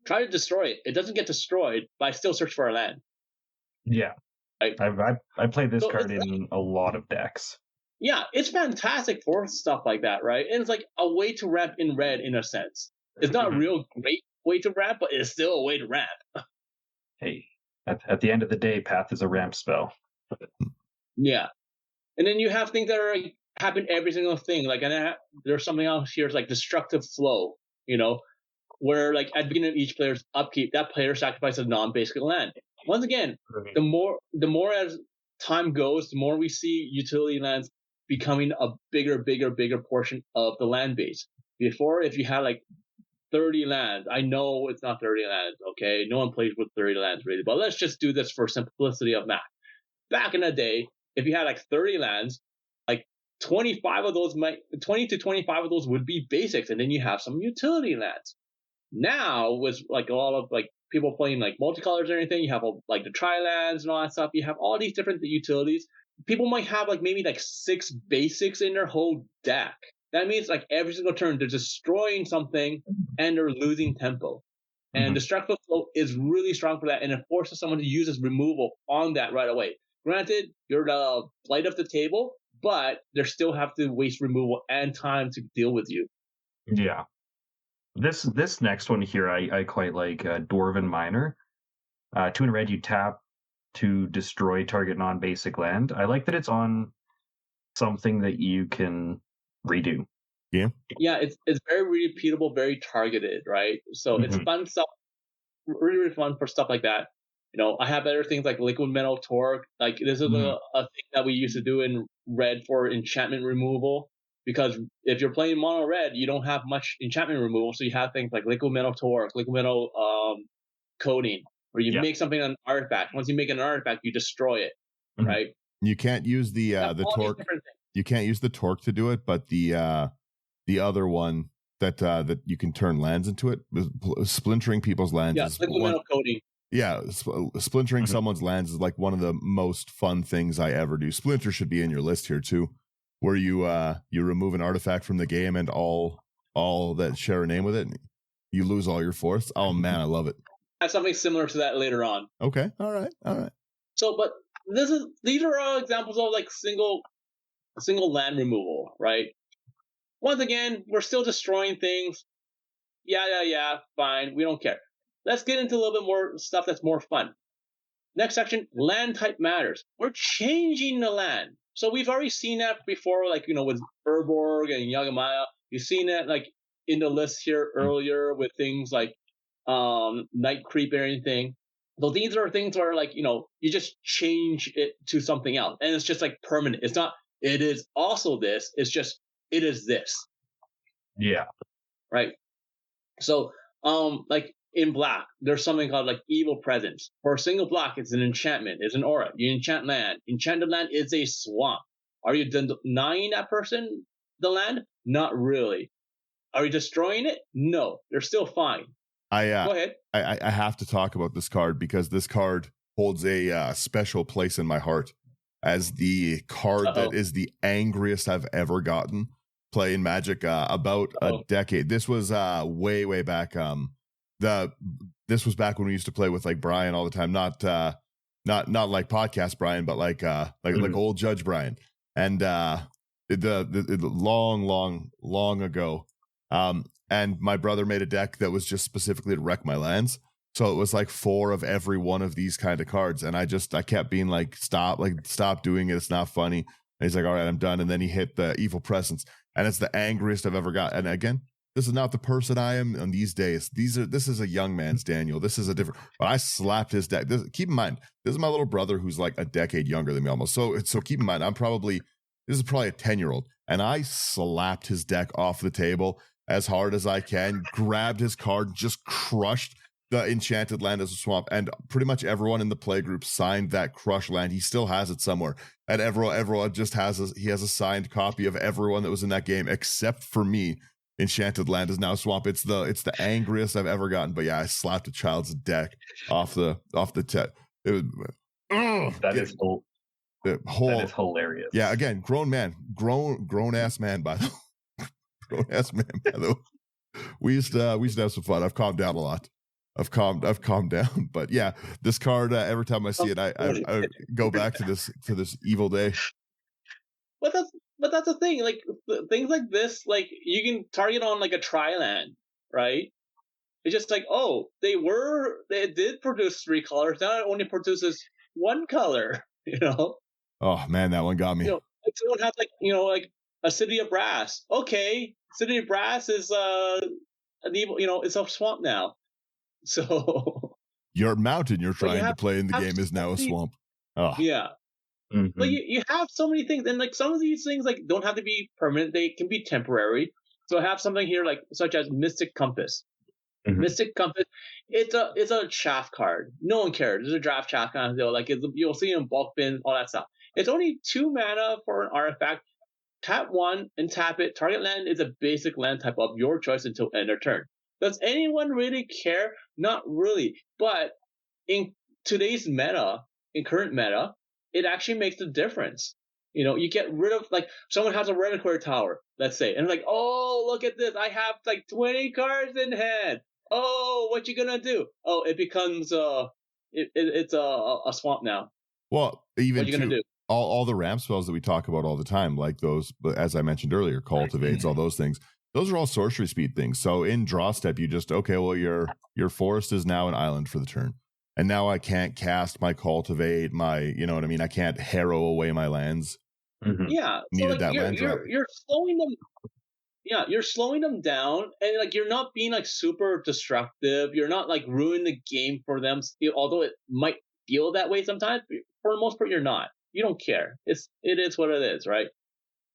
try to destroy it. It doesn't get destroyed, but I still search for a land. Yeah. Right? I play this card in a lot of decks. Yeah, it's fantastic for stuff like that, right? And it's like a way to ramp in red in a sense. It's not a real great way to ramp, but it's still a way to ramp. Hey, at the end of the day, Path is a ramp spell. Yeah. And then you have things that are like, happen every single thing. Like, and there's something else here. It's like Destructive Flow, you know, where like at the beginning of each player's upkeep, that player sacrifices a non-basic land. Once again, the more as time goes, the more we see utility lands becoming a bigger portion of the land base. Before, if you had like 30 lands, I know it's not 30 lands, okay? No one plays with 30 lands really, but let's just do this for simplicity of math. Back in the day, if you had like 30 lands, like 20 to 25 of those would be basics, and then you have some utility lands. Now, with like a lot of like people playing like multicolors or anything, you have like the tri-lands and all that stuff. You have all these different utilities. People might have like maybe like 6 basics in their whole deck. That means like every single turn they're destroying something and they're losing tempo. And Destructive Flow is really strong for that, and it forces someone to use this removal on that right away. Granted, you're the blight of the table, but they still have to waste removal and time to deal with you. Yeah. This next one here, I quite like, Dwarven Miner. 2 in red, you tap to destroy target non-basic land. I like that it's on something that you can redo. Yeah. Yeah, it's very repeatable, very targeted, right? So it's fun stuff, really fun for stuff like that. You know, I have other things like Liquid Metal Torque. Like this is a thing that we used to do in red for enchantment removal. Because if you're playing mono red, you don't have much enchantment removal, so you have things like Liquid Metal Torque, Liquid Metal Coating, where you make something an artifact. Once you make an artifact, you destroy it, right? You can't use the torque. You can't use the torque to do it, but the other one that you can turn lands into it, splintering people's lands. Yeah, Liquid Metal Coating. Yeah, splintering someone's lands is like one of the most fun things I ever do. Splinter should be in your list here too, where you remove an artifact from the game and all that share a name with it, you lose all your forests. Oh man, I love it. I have something similar to that later on. Okay, all right. So, but these are all examples of like single land removal, right? Once again, we're still destroying things. Yeah, fine. We don't care. Let's get into a little bit more stuff that's more fun. Next section, land type matters. We're changing the land. So we've already seen that before, like, you know, with Urborg and Yagamaya. You've seen that, like, in the list here earlier with things like Night Creep or anything. So these are things where, like, you know, you just change it to something else. And it's just, like, permanent. It's not, it is also this. It's just, it is this. Yeah. Right? So, like, in black, there's something called like Evil Presence. For a single block, it's an enchantment, it's an aura. You enchant land. Enchanted land is a swamp. Are you denying that person the land? Not really. Are you destroying it? No, they're still fine. Go ahead. I have to talk about this card because this card holds a special place in my heart as the card that is the angriest I've ever gotten playing Magic about a decade. This was way back. This was back when we used to play with like Brian all the time, not like podcast Brian, but like old Judge Brian, and the long ago. And my brother made a deck that was just specifically to wreck my lands. So it was like 4 of every one of these kind of cards. And I kept being like, stop doing it. It's not funny. And he's like, all right, I'm done. And then he hit the Evil Presence. And it's the angriest I've ever got. And again, this is not the person I am on these days. This is a young man's Daniel. This is a different, but I slapped his deck. Keep in mind, this is my little brother who's like a decade younger than me almost. So keep in mind, this is probably a 10-year-old. And I slapped his deck off the table as hard as I can, grabbed his card, just crushed the enchanted land as a swamp, and pretty much everyone in the playgroup signed that crush land. He still has it somewhere, and everyone just has he has a signed copy of everyone that was in that game except for me. Enchanted land is now swamp. It's the angriest I've ever gotten. But yeah, I slapped a child's deck off the tip. It was that is hilarious. Yeah, again, grown ass man by the grown ass man by the way. We used to have some fun. I've calmed down a lot. I've calmed down, but yeah, this card. Every time I see it, I go back to this evil day. But that's the thing. Like things like this, like you can target on like a tri-land, right? It's just like, oh, they did produce 3 colors. Now it only produces 1 color. You know. Oh man, that one got me. Like someone has like a City of Brass. Okay, City of Brass is an evil. It's a swamp now. So your mountain you're trying to play in the game is now a swamp. Oh. Yeah. Mm-hmm. But you have so many things, and like some of these things like don't have to be permanent; they can be temporary. So I have something here like such as Mystic Compass. Mm-hmm. Mystic Compass, it's a chaff card. No one cares. It's a draft chaff kind of deal. Like you'll see it in bulk bins, all that stuff. It's only 2 mana for an artifact. Tap 1 and tap it. Target land is a basic land type of your choice until end of turn. Does anyone really care? Not really. But in today's meta, in current meta, it actually makes a difference. You get rid of, like, someone has a Reliquary Tower, let's say, and like, oh, look at this. I have like 20 cards in hand. Oh, what you gonna do? Oh, it becomes it's a swamp now. Well, even what you gonna do? All the ramp spells that we talk about all the time, like those, as I mentioned earlier, cultivates, all those things. Those are all sorcery speed things. So in draw step, you just, okay, well, your forest is now an island for the turn. And now I can't cast my cultivate, you know what I mean? I can't harrow away my lands. Mm-hmm. Yeah. Needed that land drop. You're slowing them. Yeah, you're slowing them down, and like you're not being like super destructive. You're not like ruining the game for them. Although it might feel that way sometimes, for the most part, you're not. You don't care. It is what it is, right?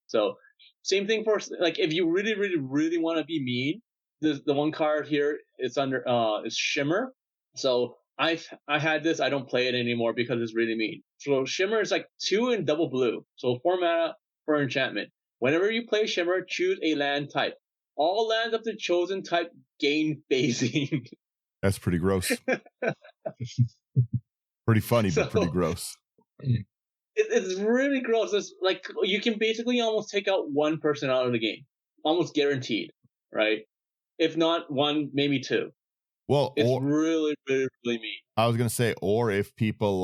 So same thing for like if you really, really, really want to be mean. The one card here is under is Shimmer. So I had this. I don't play it anymore because it's really mean. So Shimmer is like 2 in double blue. So 4 mana for enchantment. Whenever you play Shimmer, choose a land type. All lands of the chosen type gain phasing. That's pretty gross. Pretty funny, but pretty gross. It's really gross. It's like you can basically almost take out 1 person out of the game, almost guaranteed, right? If not 1, maybe 2. Well, it's really, really, really mean. I was gonna say, or if people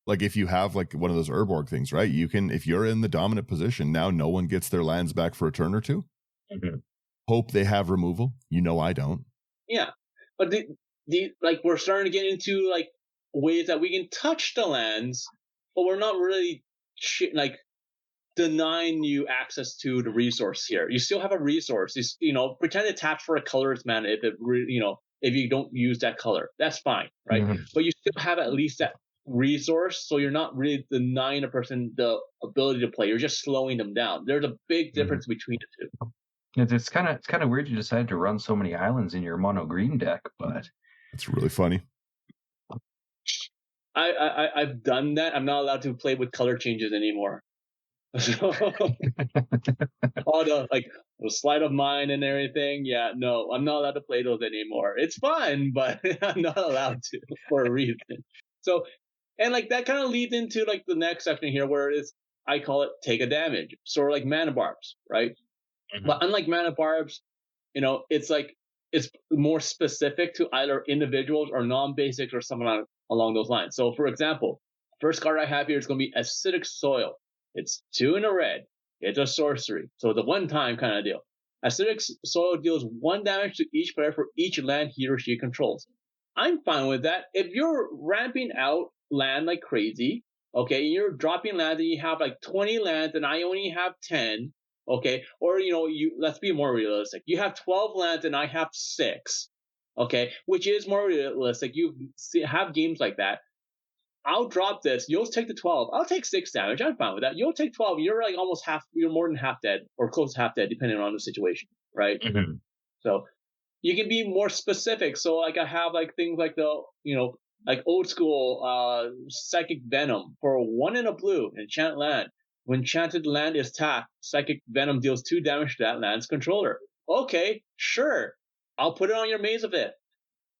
like if you have like one of those Urborg things, right? You can, if you're in the dominant position, now no one gets their lands back for a turn or 2. Mm-hmm. Hope they have removal. I don't. Yeah, but the like we're starting to get into like ways that we can touch the lands, but we're not really like denying you access to the resource here. You still have a resource. Pretend it taps for a colorless mana if it if you don't use that color, that's fine, right? Mm-hmm. But you still have at least that resource, so you're not really denying a person the ability to play. You're just slowing them down. There's a big difference between the 2. It's kind of weird you decided to run so many islands in your mono green deck, but it's really funny. I've done that. I'm not allowed to play with color changes anymore. All the Sleight of Mind and everything. Yeah, no, I'm not allowed to play those anymore. It's fun, but I'm not allowed to for a reason. So, and like that kind of leads into like the next section here, where I call it take a damage. So like mana barbs, right? Mm-hmm. But unlike mana barbs, it's more specific to either individuals or non-basics or something along those lines. So, for example, first card I have here is going to be Acidic Soil. It's 2 in a red. It's a sorcery. So it's a one-time kind of deal. Acidic Soil deals 1 damage to each player for each land he or she controls. I'm fine with that. If you're ramping out land like crazy, okay, and you're dropping land and you have like 20 lands and I only have 10, okay, or you let's be more realistic. You have 12 lands and I have 6, okay, which is more realistic. Have games like that. I'll drop this. You'll take the 12. I'll take 6 damage. I'm fine with that. You'll take 12. You're like almost half. You're more than half dead or close to half dead, depending on the situation, right? Mm-hmm. So you can be more specific. So like I have like things like like old school psychic venom for 1 and a blue enchant land. When enchanted land is tapped, psychic venom deals 2 damage to that land's controller. Okay, sure. I'll put it on your maze of it.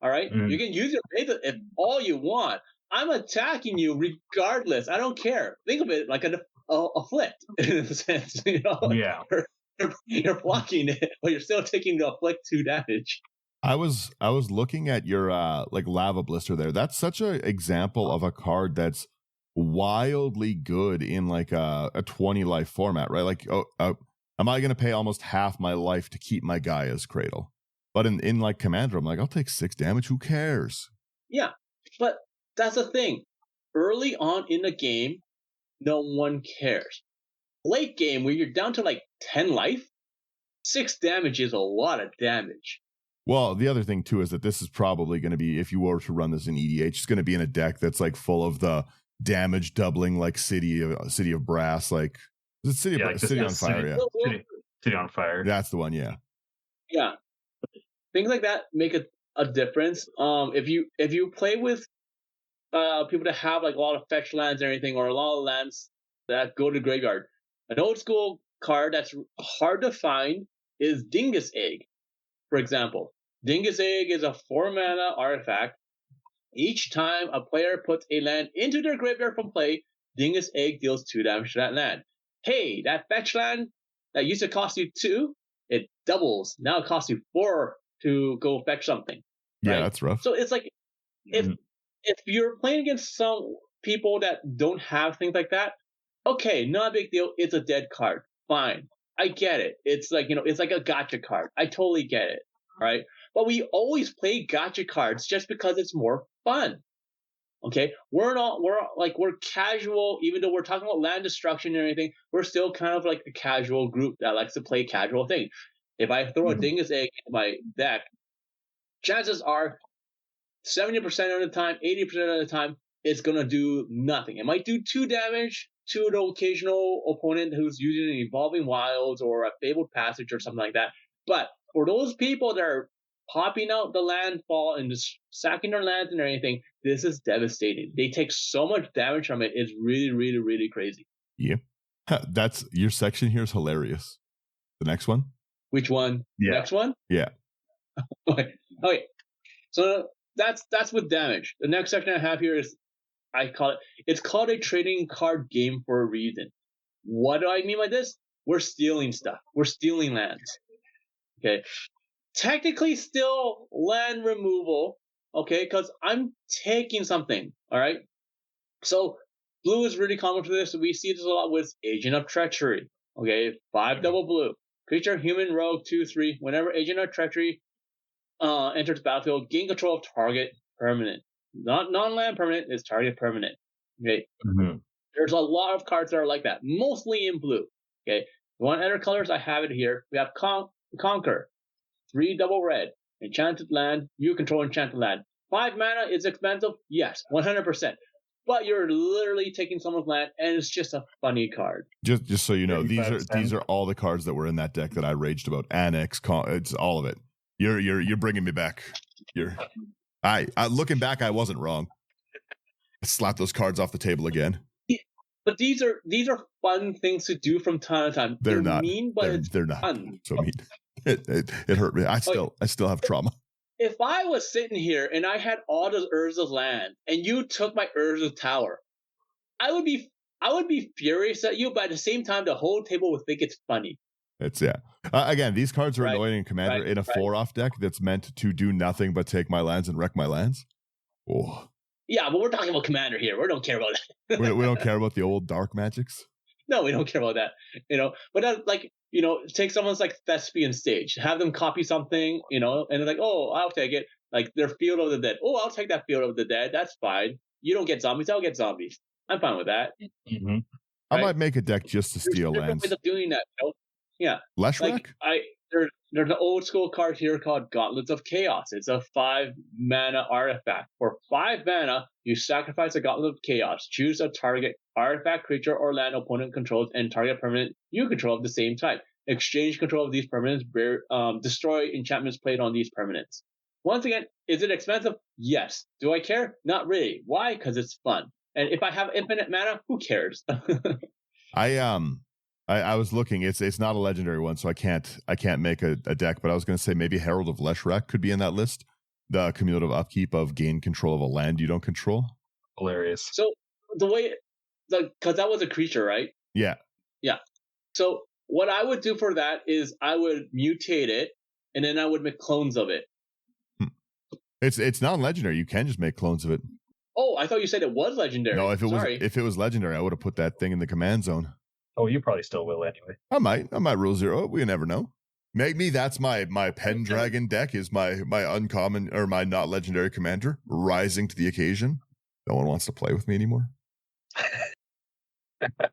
All right, you can use your maze if all you want. I'm attacking you regardless. I don't care. Think of it like a afflict in a sense. Yeah. You're blocking it, but you're still taking the afflict 2 damage. I was looking at your like lava blister there. That's such an example of a card that's wildly good in like a 20 life format, right? Like, am I going to pay almost half my life to keep my Gaia's Cradle? But in like Commander, I'm like, I'll take 6 damage. Who cares? Yeah, but that's the thing. Early on in the game, no one cares. Late game, where you're down to like 10 life, 6 damage is a lot of damage. Well, the other thing too is that this is probably going to be, if you were to run this in EDH, it's going to be in a deck that's like full of the damage doubling, like City of Brass, like is it City on Fire? Yeah, City on Fire. That's the one. Yeah, yeah. Things like that make a difference. If you play with people that have like a lot of fetch lands and everything, or a lot of lands that go to graveyard, an old school card that's hard to find is Dingus Egg. For example, Dingus Egg is a 4-mana artifact. Each time a player puts a land into their graveyard from play, Dingus Egg deals 2 damage to that land. Hey, that fetch land that used to cost you 2, it doubles. Now it costs you 4 to go fetch something. Yeah, right? That's rough. So it's like if you're playing against some people that don't have things like that, okay, not a big deal. It's a dead card. Fine. I get it. It's like, it's like a gotcha card. I totally get it. Right? But we always play gotcha cards just because it's more fun. Okay? We're casual, even though we're talking about land destruction and everything, we're still kind of like a casual group that likes to play casual things. If I throw a Dingus Egg in my deck, chances are 70% of the time, 80% of the time, it's going to do nothing. It might do 2 damage to the occasional opponent who's using an Evolving Wilds or a Fabled Passage or something like that. But for those people that are popping out the landfall and just sacking their lands and everything, this is devastating. They take so much damage from it. It's really, really, really crazy. Yeah. That's your section here is hilarious. The next one? Which one? Yeah. Next one? Yeah. Okay. So that's with damage. The next section I have here is it's called a trading card game for a reason. What do I mean by this? We're stealing stuff. We're stealing lands. Okay. Technically still land removal, okay, because I'm taking something. All right. So blue is really common for this. We see this a lot with Agent of Treachery. Okay, 5 double blue. Creature, human, rogue, 2/3. Whenever Agent of Treachery enters the battlefield, gain control of target permanent. Not non-land permanent, is target permanent. Okay. Mm-hmm. There's a lot of cards that are like that, mostly in blue. Okay. You want other colors? I have it here. We have Conquer, 3 double red, enchanted land. You control enchanted land. 5 mana is expensive. Yes, 100%. But you're literally taking someone's land, and it's just a funny card. Just so you know, these are all the cards that were in that deck that I raged about. Annex, it's all of it. You're bringing me back. I looking back, I wasn't wrong. I slapped those cards off the table again. But these are fun things to do from time to time. They're not mean, but they're not fun. so mean. It hurt me. I still have trauma. If I was sitting here and I had all the Urza's land and you took my Urza Tower, I would be furious at you, but at the same time, the whole table would think it's funny. Again, these cards are annoying in Commander in a 4-off deck that's meant to do nothing but take my lands and wreck my lands. Oh. Yeah, but we're talking about Commander here. We don't care about that. we don't care about the old dark magics. No, we don't care about that. But that, take someone's like Thespian Stage, have them copy something, and they're like, oh, I'll take it. Like their Field of the Dead. Oh, I'll take that Field of the Dead. That's fine. You don't get zombies. I'll get zombies. I'm fine with that. Mm-hmm. I might make a deck just to steal There's lands. ways of doing that. You know? Yeah. Leshrac? There's an old school card here called Gauntlets of Chaos. It's a 5-mana artifact. For 5 mana, you sacrifice a Gauntlet of Chaos. Choose a target artifact, creature, or land opponent controls, and target permanent you control of the same type. Exchange control of these permanents. Destroy enchantments played on these permanents. Once again, is it expensive? Yes. Do I care? Not really. Why? Because it's fun. And if I have infinite mana, who cares? I was looking. It's not a legendary one, so I can't make a deck. But I was going to say maybe Herald of Leshrac could be in that list. The cumulative upkeep of gain control of a land you don't control. Hilarious. So the way, because that was a creature, right? Yeah. Yeah. So what I would do for that is I would mutate it, and then I would make clones of it. It's non-legendary. You can just make clones of it. Oh, I thought you said it was legendary. No, if it was legendary, I would have put that thing in the command zone. Oh, you probably still will anyway. I might rule 0. We never know. Maybe that's my Pendragon deck is my uncommon or my not legendary commander rising to the occasion. No one wants to play with me anymore. But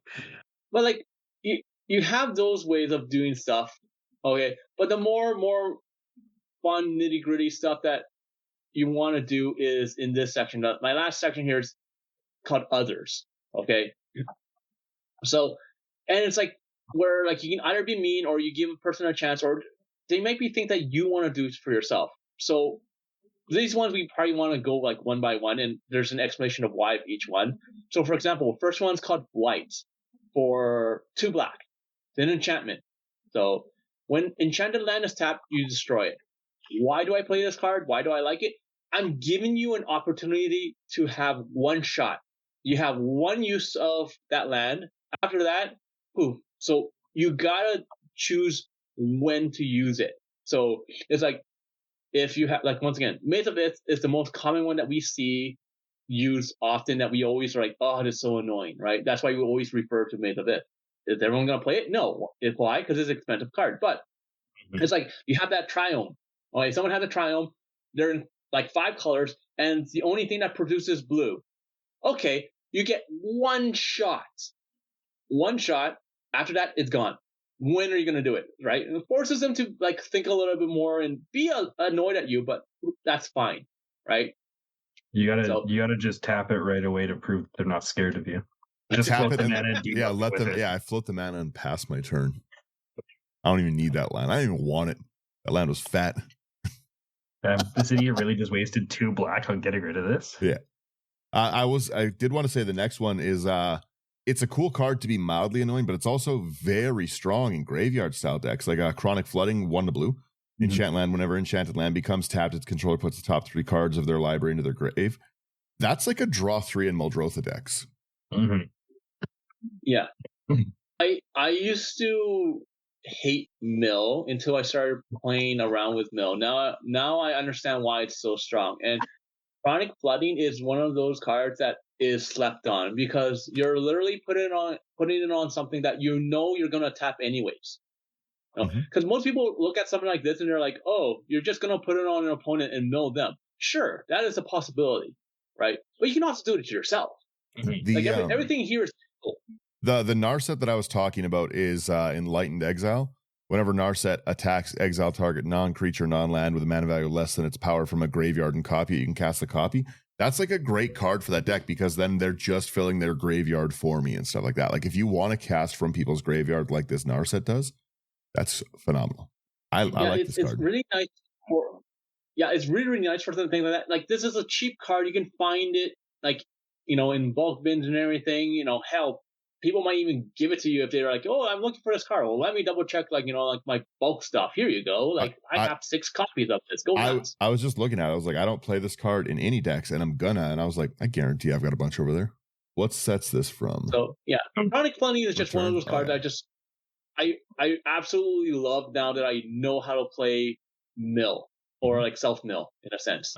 like you have those ways of doing stuff, okay? But the more fun nitty gritty stuff that you want to do is in this section. My last section here is called Others. Okay, so and it's like where like you can either be mean or you give a person a chance, or they make me think that you want to do it for yourself. So these ones we probably want to go like one by one, and there's an explanation of why of each one. So for example, first one's called Blight for 2 black, then enchantment. So when enchanted land is tapped, you destroy it. Why do I play this card? Why do I like it? I'm giving you an opportunity to have one shot. You have one use of that land. After that, poof. So you gotta choose when to use it. So it's like if you have, like, once again, Maze of Ith is the most common one that we see used often, that we always are like, oh, it is so annoying, right? That's why we always refer to Maze of Ith. Is everyone gonna play it? No. Why? Because it's an expensive card. But it's like you have that Triome. Okay, someone has a Triome. They're in like 5 colors, and it's the only thing that produces blue. Okay, you get one shot. One shot. After that, it's gone. When are you going to do it, right? And it forces them to like think a little bit more and be annoyed at you, but that's fine, right? You gotta just tap it right away to prove they're not scared of you. Just tap float it the and mana and do yeah, nothing let with them. it. Yeah, I float the mana and pass my turn. I don't even need that land. I don't even want it. That land was fat. The city really just wasted 2 black on getting rid of this. Yeah. I did want to say the next one is it's a cool card to be mildly annoying, but it's also very strong in graveyard style decks, like Chronic Flooding, 1 to blue. Enchant land. Whenever enchanted land becomes tapped, its controller puts the top 3 cards of their library into their grave. That's like a draw 3 in Muldrotha decks. Mm-hmm. Yeah. I used to hate Mill until I started playing around with Mill. Now I understand why it's so strong. And Chronic Flooding is one of those cards that is slept on because you're literally putting it on something that you know you're gonna tap anyways. Because most people look at something like this and they're like, "Oh, you're just gonna put it on an opponent and mill them." Sure, that is a possibility, right? But you can also do it to yourself. Everything here is cool. The Narset that I was talking about is Enlightened Exile. Whenever Narset attacks exile target non-creature, non-land with a mana value less than its power from a graveyard and copy it, you can cast the copy. That's like a great card for that deck because then they're just filling their graveyard for me and stuff like that. Like if you want to cast from people's graveyard like this Narset does, that's phenomenal. I like this card. It's really nice it's really, really nice for something like that. Like this is a cheap card. You can find it like, in bulk bins and everything, hell, people might even give it to you if they're like, "Oh, I'm looking for this card. Well, let me double check, like my bulk stuff. Here you go. Like I have 6 copies of this. Go nuts." I was just looking at it. I was like, I don't play this card in any decks, and I'm gonna. And I was like, I guarantee I've got a bunch over there. What sets this from? So yeah, Chronic Flooding is just one of those cards I absolutely love now that I know how to play mill or like self mill in a sense.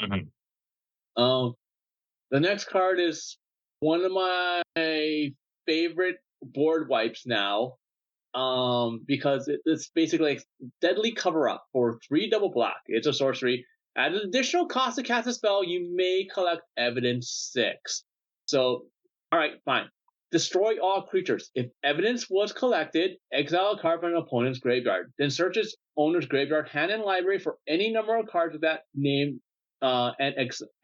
The next card is one of my favorite board wipes now, because it's basically like Deadly Cover Up for 3 double black. It's a sorcery. At an additional cost to cast a spell, you may collect Evidence 6. So, alright, fine. Destroy all creatures. If evidence was collected, exile a card from an opponent's graveyard. Then search its owner's graveyard, hand, and library for any number of cards with that name and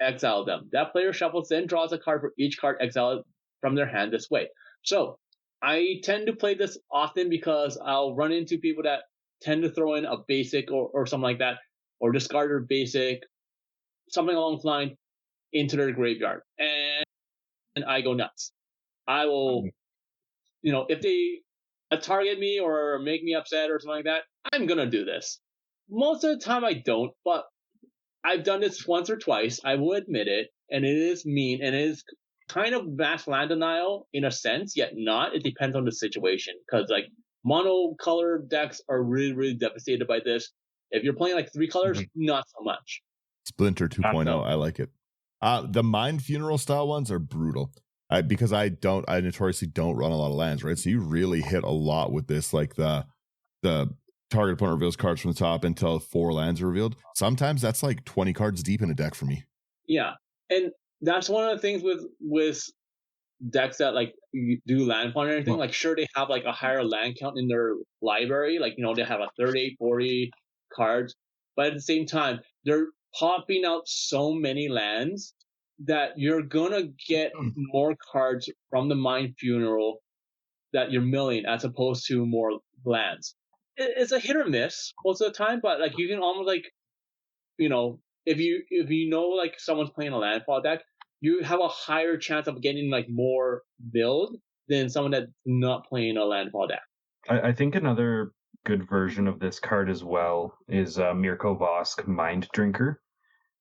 exile them. That player shuffles, then draws a card for each card exiled from their hand this way. So, I tend to play this often because I'll run into people that tend to throw in a basic or something like that, or discard their basic, something along those lines, into their graveyard. And I go nuts. I will, if they target me or make me upset or something like that, I'm going to do this. Most of the time I don't, but I've done this once or twice. I will admit it. And it is mean, and it is kind of mass land denial in a sense, yet not. It depends on the situation. Because, like, monocolored decks are really, really devastated by this. If you're playing, like, 3 colors, not so much. Splinter 2.0, I like it. The Mind Funeral style ones are brutal. Because I notoriously don't run a lot of lands, right? So you really hit a lot with this, like the target opponent reveals cards from the top until 4 lands are revealed. Sometimes that's like 20 cards deep in a deck for me. Yeah, and that's one of the things with decks that like you do landfall and everything. Like, sure, they have like a higher land count in their library. Like, they have like 38, 40 cards, but at the same time, they're popping out so many lands that you're gonna get more cards from the Mind Funeral that you're milling as opposed to more lands. It's a hit or miss most of the time, but like you can almost like, if you know like someone's playing a landfall deck, you have a higher chance of getting like more build than someone that's not playing a landfall deck. I think another good version of this card as well is Mirko Vosk, Mind Drinker.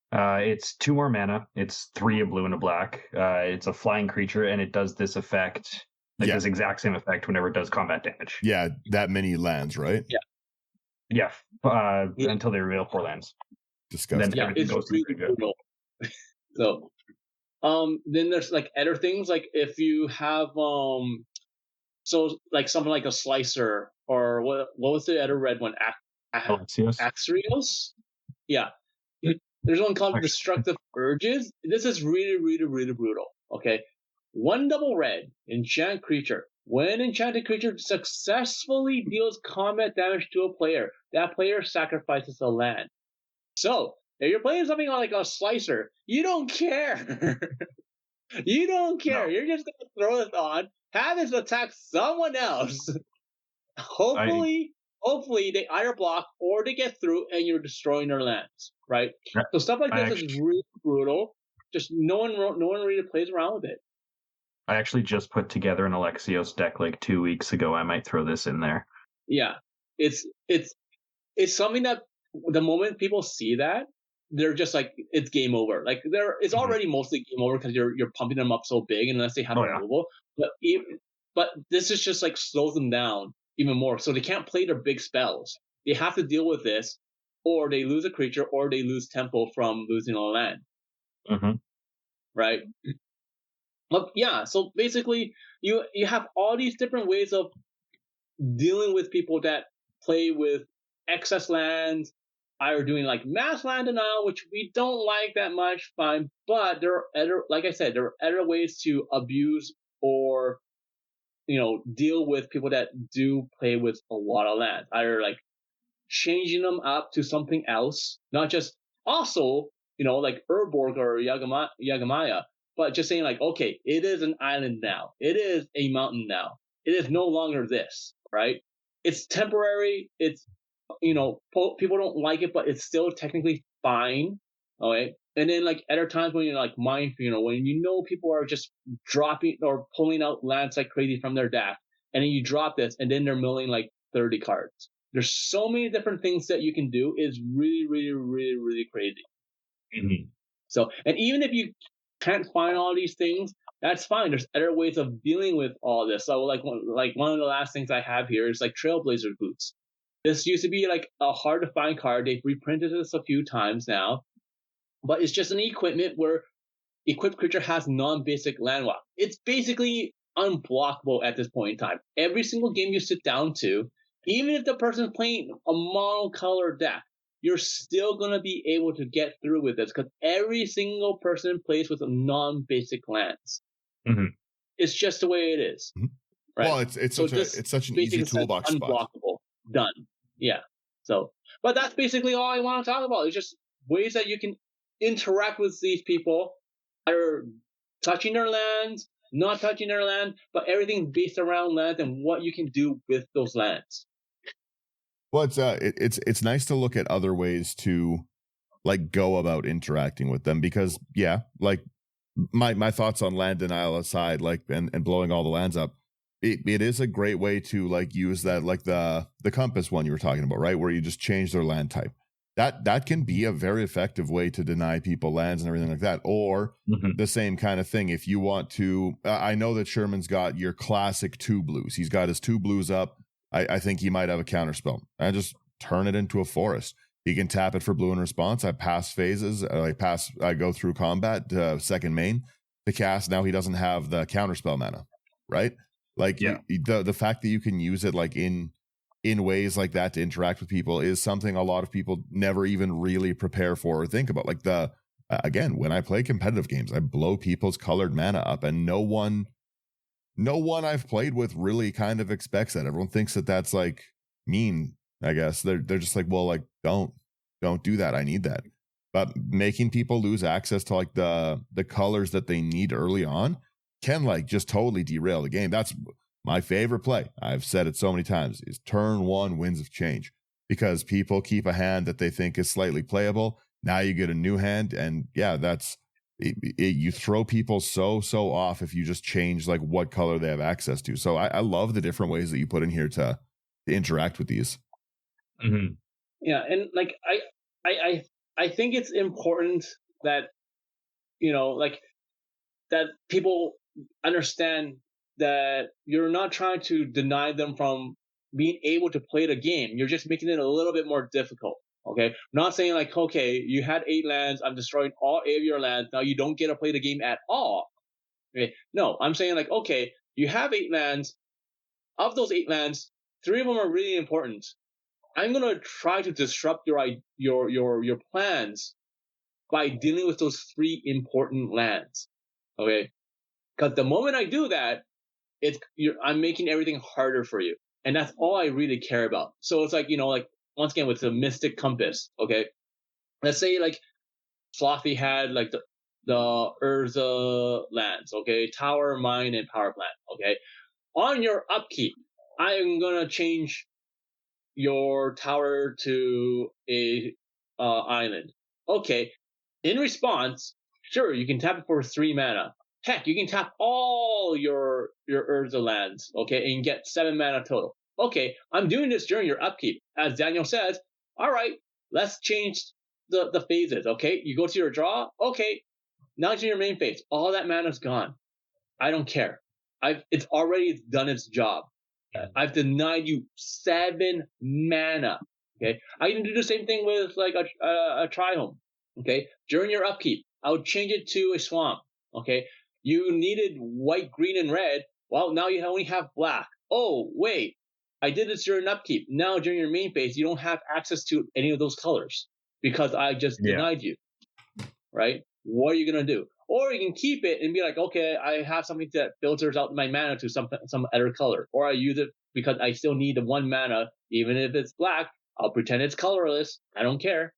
It's 2 more mana. It's 3 a blue and a black. It's a flying creature, and it does this effect, this exact same effect whenever it does combat damage. Yeah, that many lands, right? Yeah. Until they reveal 4 lands. Disgusting. Then everything goes really brutal. So, then there's like other things, like if you have so like something like a slicer, or what was the other red one? Axios? Yeah. There's one called Destructive Urges. This is really, really, really brutal. Okay. 1 double red, enchant creature. When enchanted creature successfully deals combat damage to a player, that player sacrifices a land. So, if you're playing something like a slicer, you don't care. You don't care. No. You're just going to throw this on, have it attack someone else. Hopefully they either block or they get through and you're destroying their lands, right? So stuff like this is really brutal. Just no one really plays around with it. I actually just put together an Alexios deck like 2 weeks ago. I might throw this in there. Yeah. It's something that the moment people see that, they're just like, it's game over. Like it's already mostly game over because you're pumping them up so big unless they have a removal. But this is just like slows them down even more. So they can't play their big spells. They have to deal with this, or they lose a creature, or they lose tempo from losing a land. Right? But yeah, so basically you have all these different ways of dealing with people that play with excess lands, either doing like mass land denial, which we don't like that much, fine. But there are other, like I said, there are other ways to abuse or deal with people that do play with a lot of land. Either like changing them up to something else, not just also, like Urborg or Yagamaya, but just saying like, okay, it is an island now. It is a mountain now. It is no longer this, right? It's temporary. It's, people don't like it, but it's still technically fine. Okay. And then like other times when you're like Mind Funeral, when people are just dropping or pulling out lands like crazy from their deck, and then you drop this, and then they're milling like 30 cards. There's so many different things that you can do. It's really, really, really, really crazy. So, and even if you can't find all these things, that's fine. There's other ways of dealing with all this. So like one of the last things I have here is like Trailblazer Boots. This used to be like a hard to find card. They've reprinted this a few times now. But it's just an equipment where equipped creature has non-basic land walk. It's basically unblockable at this point in time. Every single game you sit down to, even if the person's playing a monocolor deck, you're still going to be able to get through with this because every single person plays with a non-basic lands. Mhm. It's just the way it is. Right? Well, it's such an easy toolbox spot. Unblockable. Done. Yeah. So, but that's basically all I want to talk about. It's just ways that you can interact with these people, either touching their lands, not touching their land, but everything based around land and what you can do with those lands. Well, it's nice to look at other ways to like go about interacting with them because like my thoughts on land denial aside, like and blowing all the lands up, it is a great way to like use that, like the compass one you were talking about, right, where you just change their land type. That can be a very effective way to deny people lands and everything like that. Or the same kind of thing if you want to. I know that Sherman's got your classic 2 blues. He's got his 2 blues up. I think he might have a counterspell. I just turn it into a forest. He can tap it for blue in response. I pass phases. I go through combat second main to cast. Now he doesn't have the counterspell mana, right? Like the fact that you can use it like in ways like that to interact with people is something a lot of people never even really prepare for or think about. Like again, when I play competitive games, I blow people's colored mana up, and no one I've played with really kind of expects that. Everyone thinks that that's like mean. I guess they're just like, well, like don't do that. I need that. But making people lose access to like the colors that they need early on can like just totally derail the game. That's my favorite play. I've said it so many times, is turn 1 Winds of Change, because people keep a hand that they think is slightly playable. Now you get a new hand, and that's you throw people so off if you just change like what color they have access to. So I love the different ways that you put in here to interact with these. Mm-hmm. Yeah, and like I think it's important that like that people understand that you're not trying to deny them from being able to play the game. You're just making it a little bit more difficult. Okay, I'm not saying like, okay, you had 8 lands, I'm destroying all 8 of your lands, now you don't get to play the game at all. Okay, no, I'm saying like, okay, you have 8 lands. Of those 8 lands, 3 of them are really important. I'm gonna try to disrupt your plans by dealing with those 3 important lands. Okay, because the moment I do that, I'm making everything harder for you, and that's all I really care about. So it's like like once again with the Mystic Compass. Okay, let's say like Slothy had like the Urza lands. Okay, Tower, Mine, and Power Plant. Okay, on your upkeep, I am gonna change your tower to a island. Okay, in response, sure, you can tap it for 3 mana. Heck, you can tap all your Urza lands, okay, and get 7 mana total. Okay, I'm doing this during your upkeep. As Daniel says, all right, let's change the phases, okay? You go to your draw, okay, now to your main phase. All that mana's gone. I don't care. It's already done its job. I've denied you 7 mana, okay? I can do the same thing with like a Tri-Home, okay? During your upkeep, I would change it to a swamp, okay? You needed white, green, and red. Well, now you only have black. Oh, wait. I did this during upkeep. Now, during your main phase, you don't have access to any of those colors because I just denied you, right? What are you going to do? Or you can keep it and be like, okay, I have something that filters out my mana to some other color. Or I use it because I still need the 1 mana. Even if it's black, I'll pretend it's colorless. I don't care,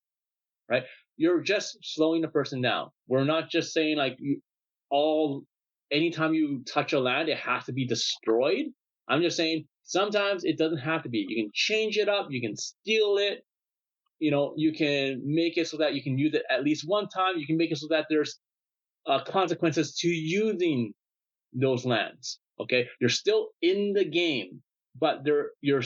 right? You're just slowing the person down. We're not just saying like anytime you touch a land, it has to be destroyed. I'm just saying sometimes it doesn't have to be. You can change it up. You can steal it. You can make it so that you can use it at least one time. You can make it so that there's consequences to using those lands. Okay, you're still in the game, but you're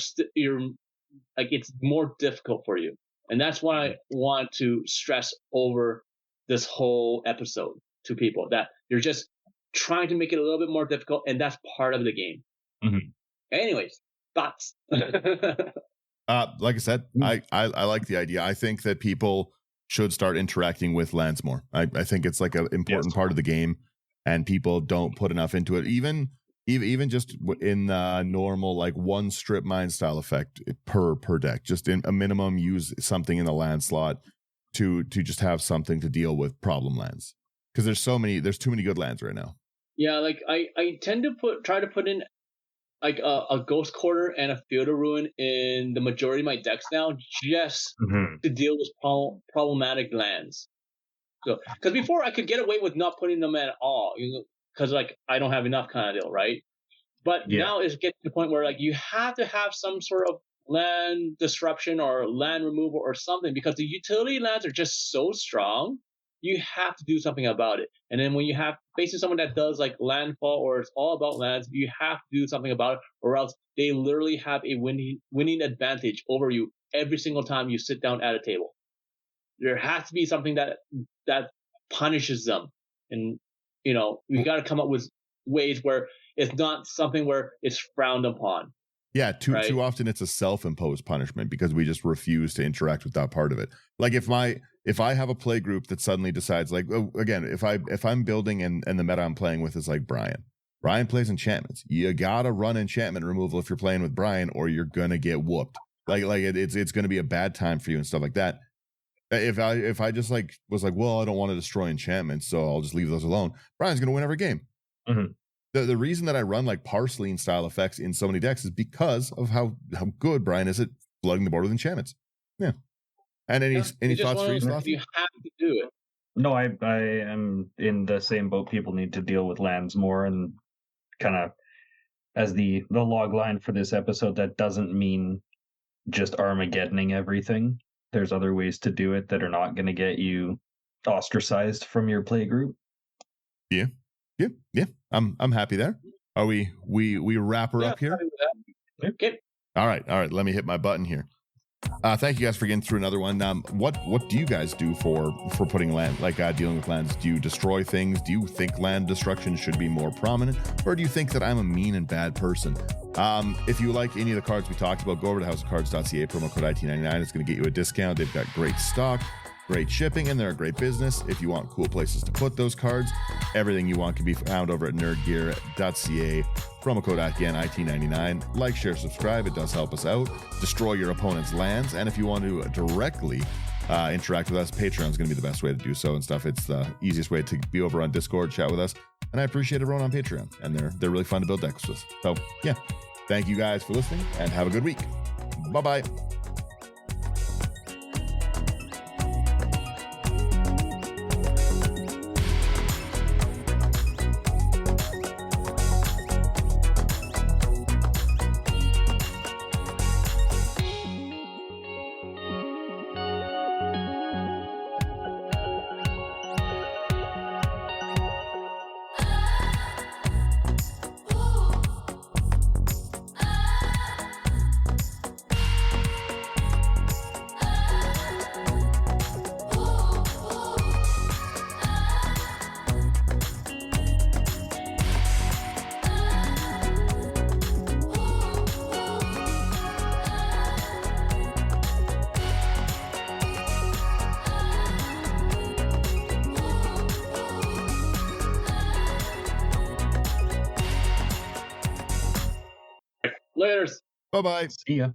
like it's more difficult for you, and that's why I want to stress over this whole episode to people that you're just trying to make it a little bit more difficult, and that's part of the game. Mm-hmm. Anyways, thoughts. Like I said, I like the idea. I think that people should start interacting with lands more. I think it's like an important part of the game, and people don't put enough into it. Even even just in normal like one strip mine style effect per deck, just in a minimum use something in the land slot to just have something to deal with problem lands, because there's too many good lands right now. Yeah, like I tend to try to put in like a Ghost Quarter and a Field of Ruin in the majority of my decks now, just to deal with problematic lands. So, because before I could get away with not putting them at all, because like I don't have enough kind of deal, right? But now it's getting to the point where like you have to have some sort of land disruption or land removal or something, because the utility lands are just so strong. You have to do something about it. And then when you have facing someone that does like landfall or it's all about lands, you have to do something about it, or else they literally have a winning advantage over you every single time you sit down at a table. There has to be something that punishes them, and we got to come up with ways where it's not something where it's frowned upon. Yeah, too often it's a self-imposed punishment because we just refuse to interact with that part of it. Like if I have a play group that suddenly decides, like, again, if I'm building and the meta I'm playing with is like Brian plays enchantments. You gotta run enchantment removal if you're playing with Brian, or you're gonna get whooped. Like it's gonna be a bad time for you and stuff like that. If I just like was like, well, I don't want to destroy enchantments, so I'll just leave those alone, Brian's gonna win every game. The reason that I run like Parceline style effects in so many decks is because of how good Brian is at flooding the board with enchantments. Yeah. And any thoughts for you, Slothy? You have to do it. No, I am in the same boat. People need to deal with lands more, and kind of as the log line for this episode, that doesn't mean just Armageddoning everything. There's other ways to do it that are not going to get you ostracized from your play group. Yeah. I'm happy there. Are we wrap her up here? Okay. All right. Let me hit my button here. Thank you guys for getting through another one. What do you guys do for putting land, like dealing with lands? Do you destroy things? Do you think land destruction should be more prominent, or do you think that I'm a mean and bad person? If you like any of the cards we talked about, go over to houseofcards.ca, promo code IT99. It's going to get you a discount. They've got great stock, great shipping, and they're a great business. If you want cool places to put those cards, everything you want can be found over at nerdgear.ca. Promo code again, IT99. Like, share, subscribe. It does help us out. Destroy your opponent's lands. And if you want to directly interact with us, Patreon is going to be the best way to do so and stuff. It's the easiest way to be over on Discord, chat with us. And I appreciate everyone on Patreon. And they're really fun to build decks with. So, yeah. Thank you guys for listening, and have a good week. Bye-bye. Later. Bye-bye. See ya.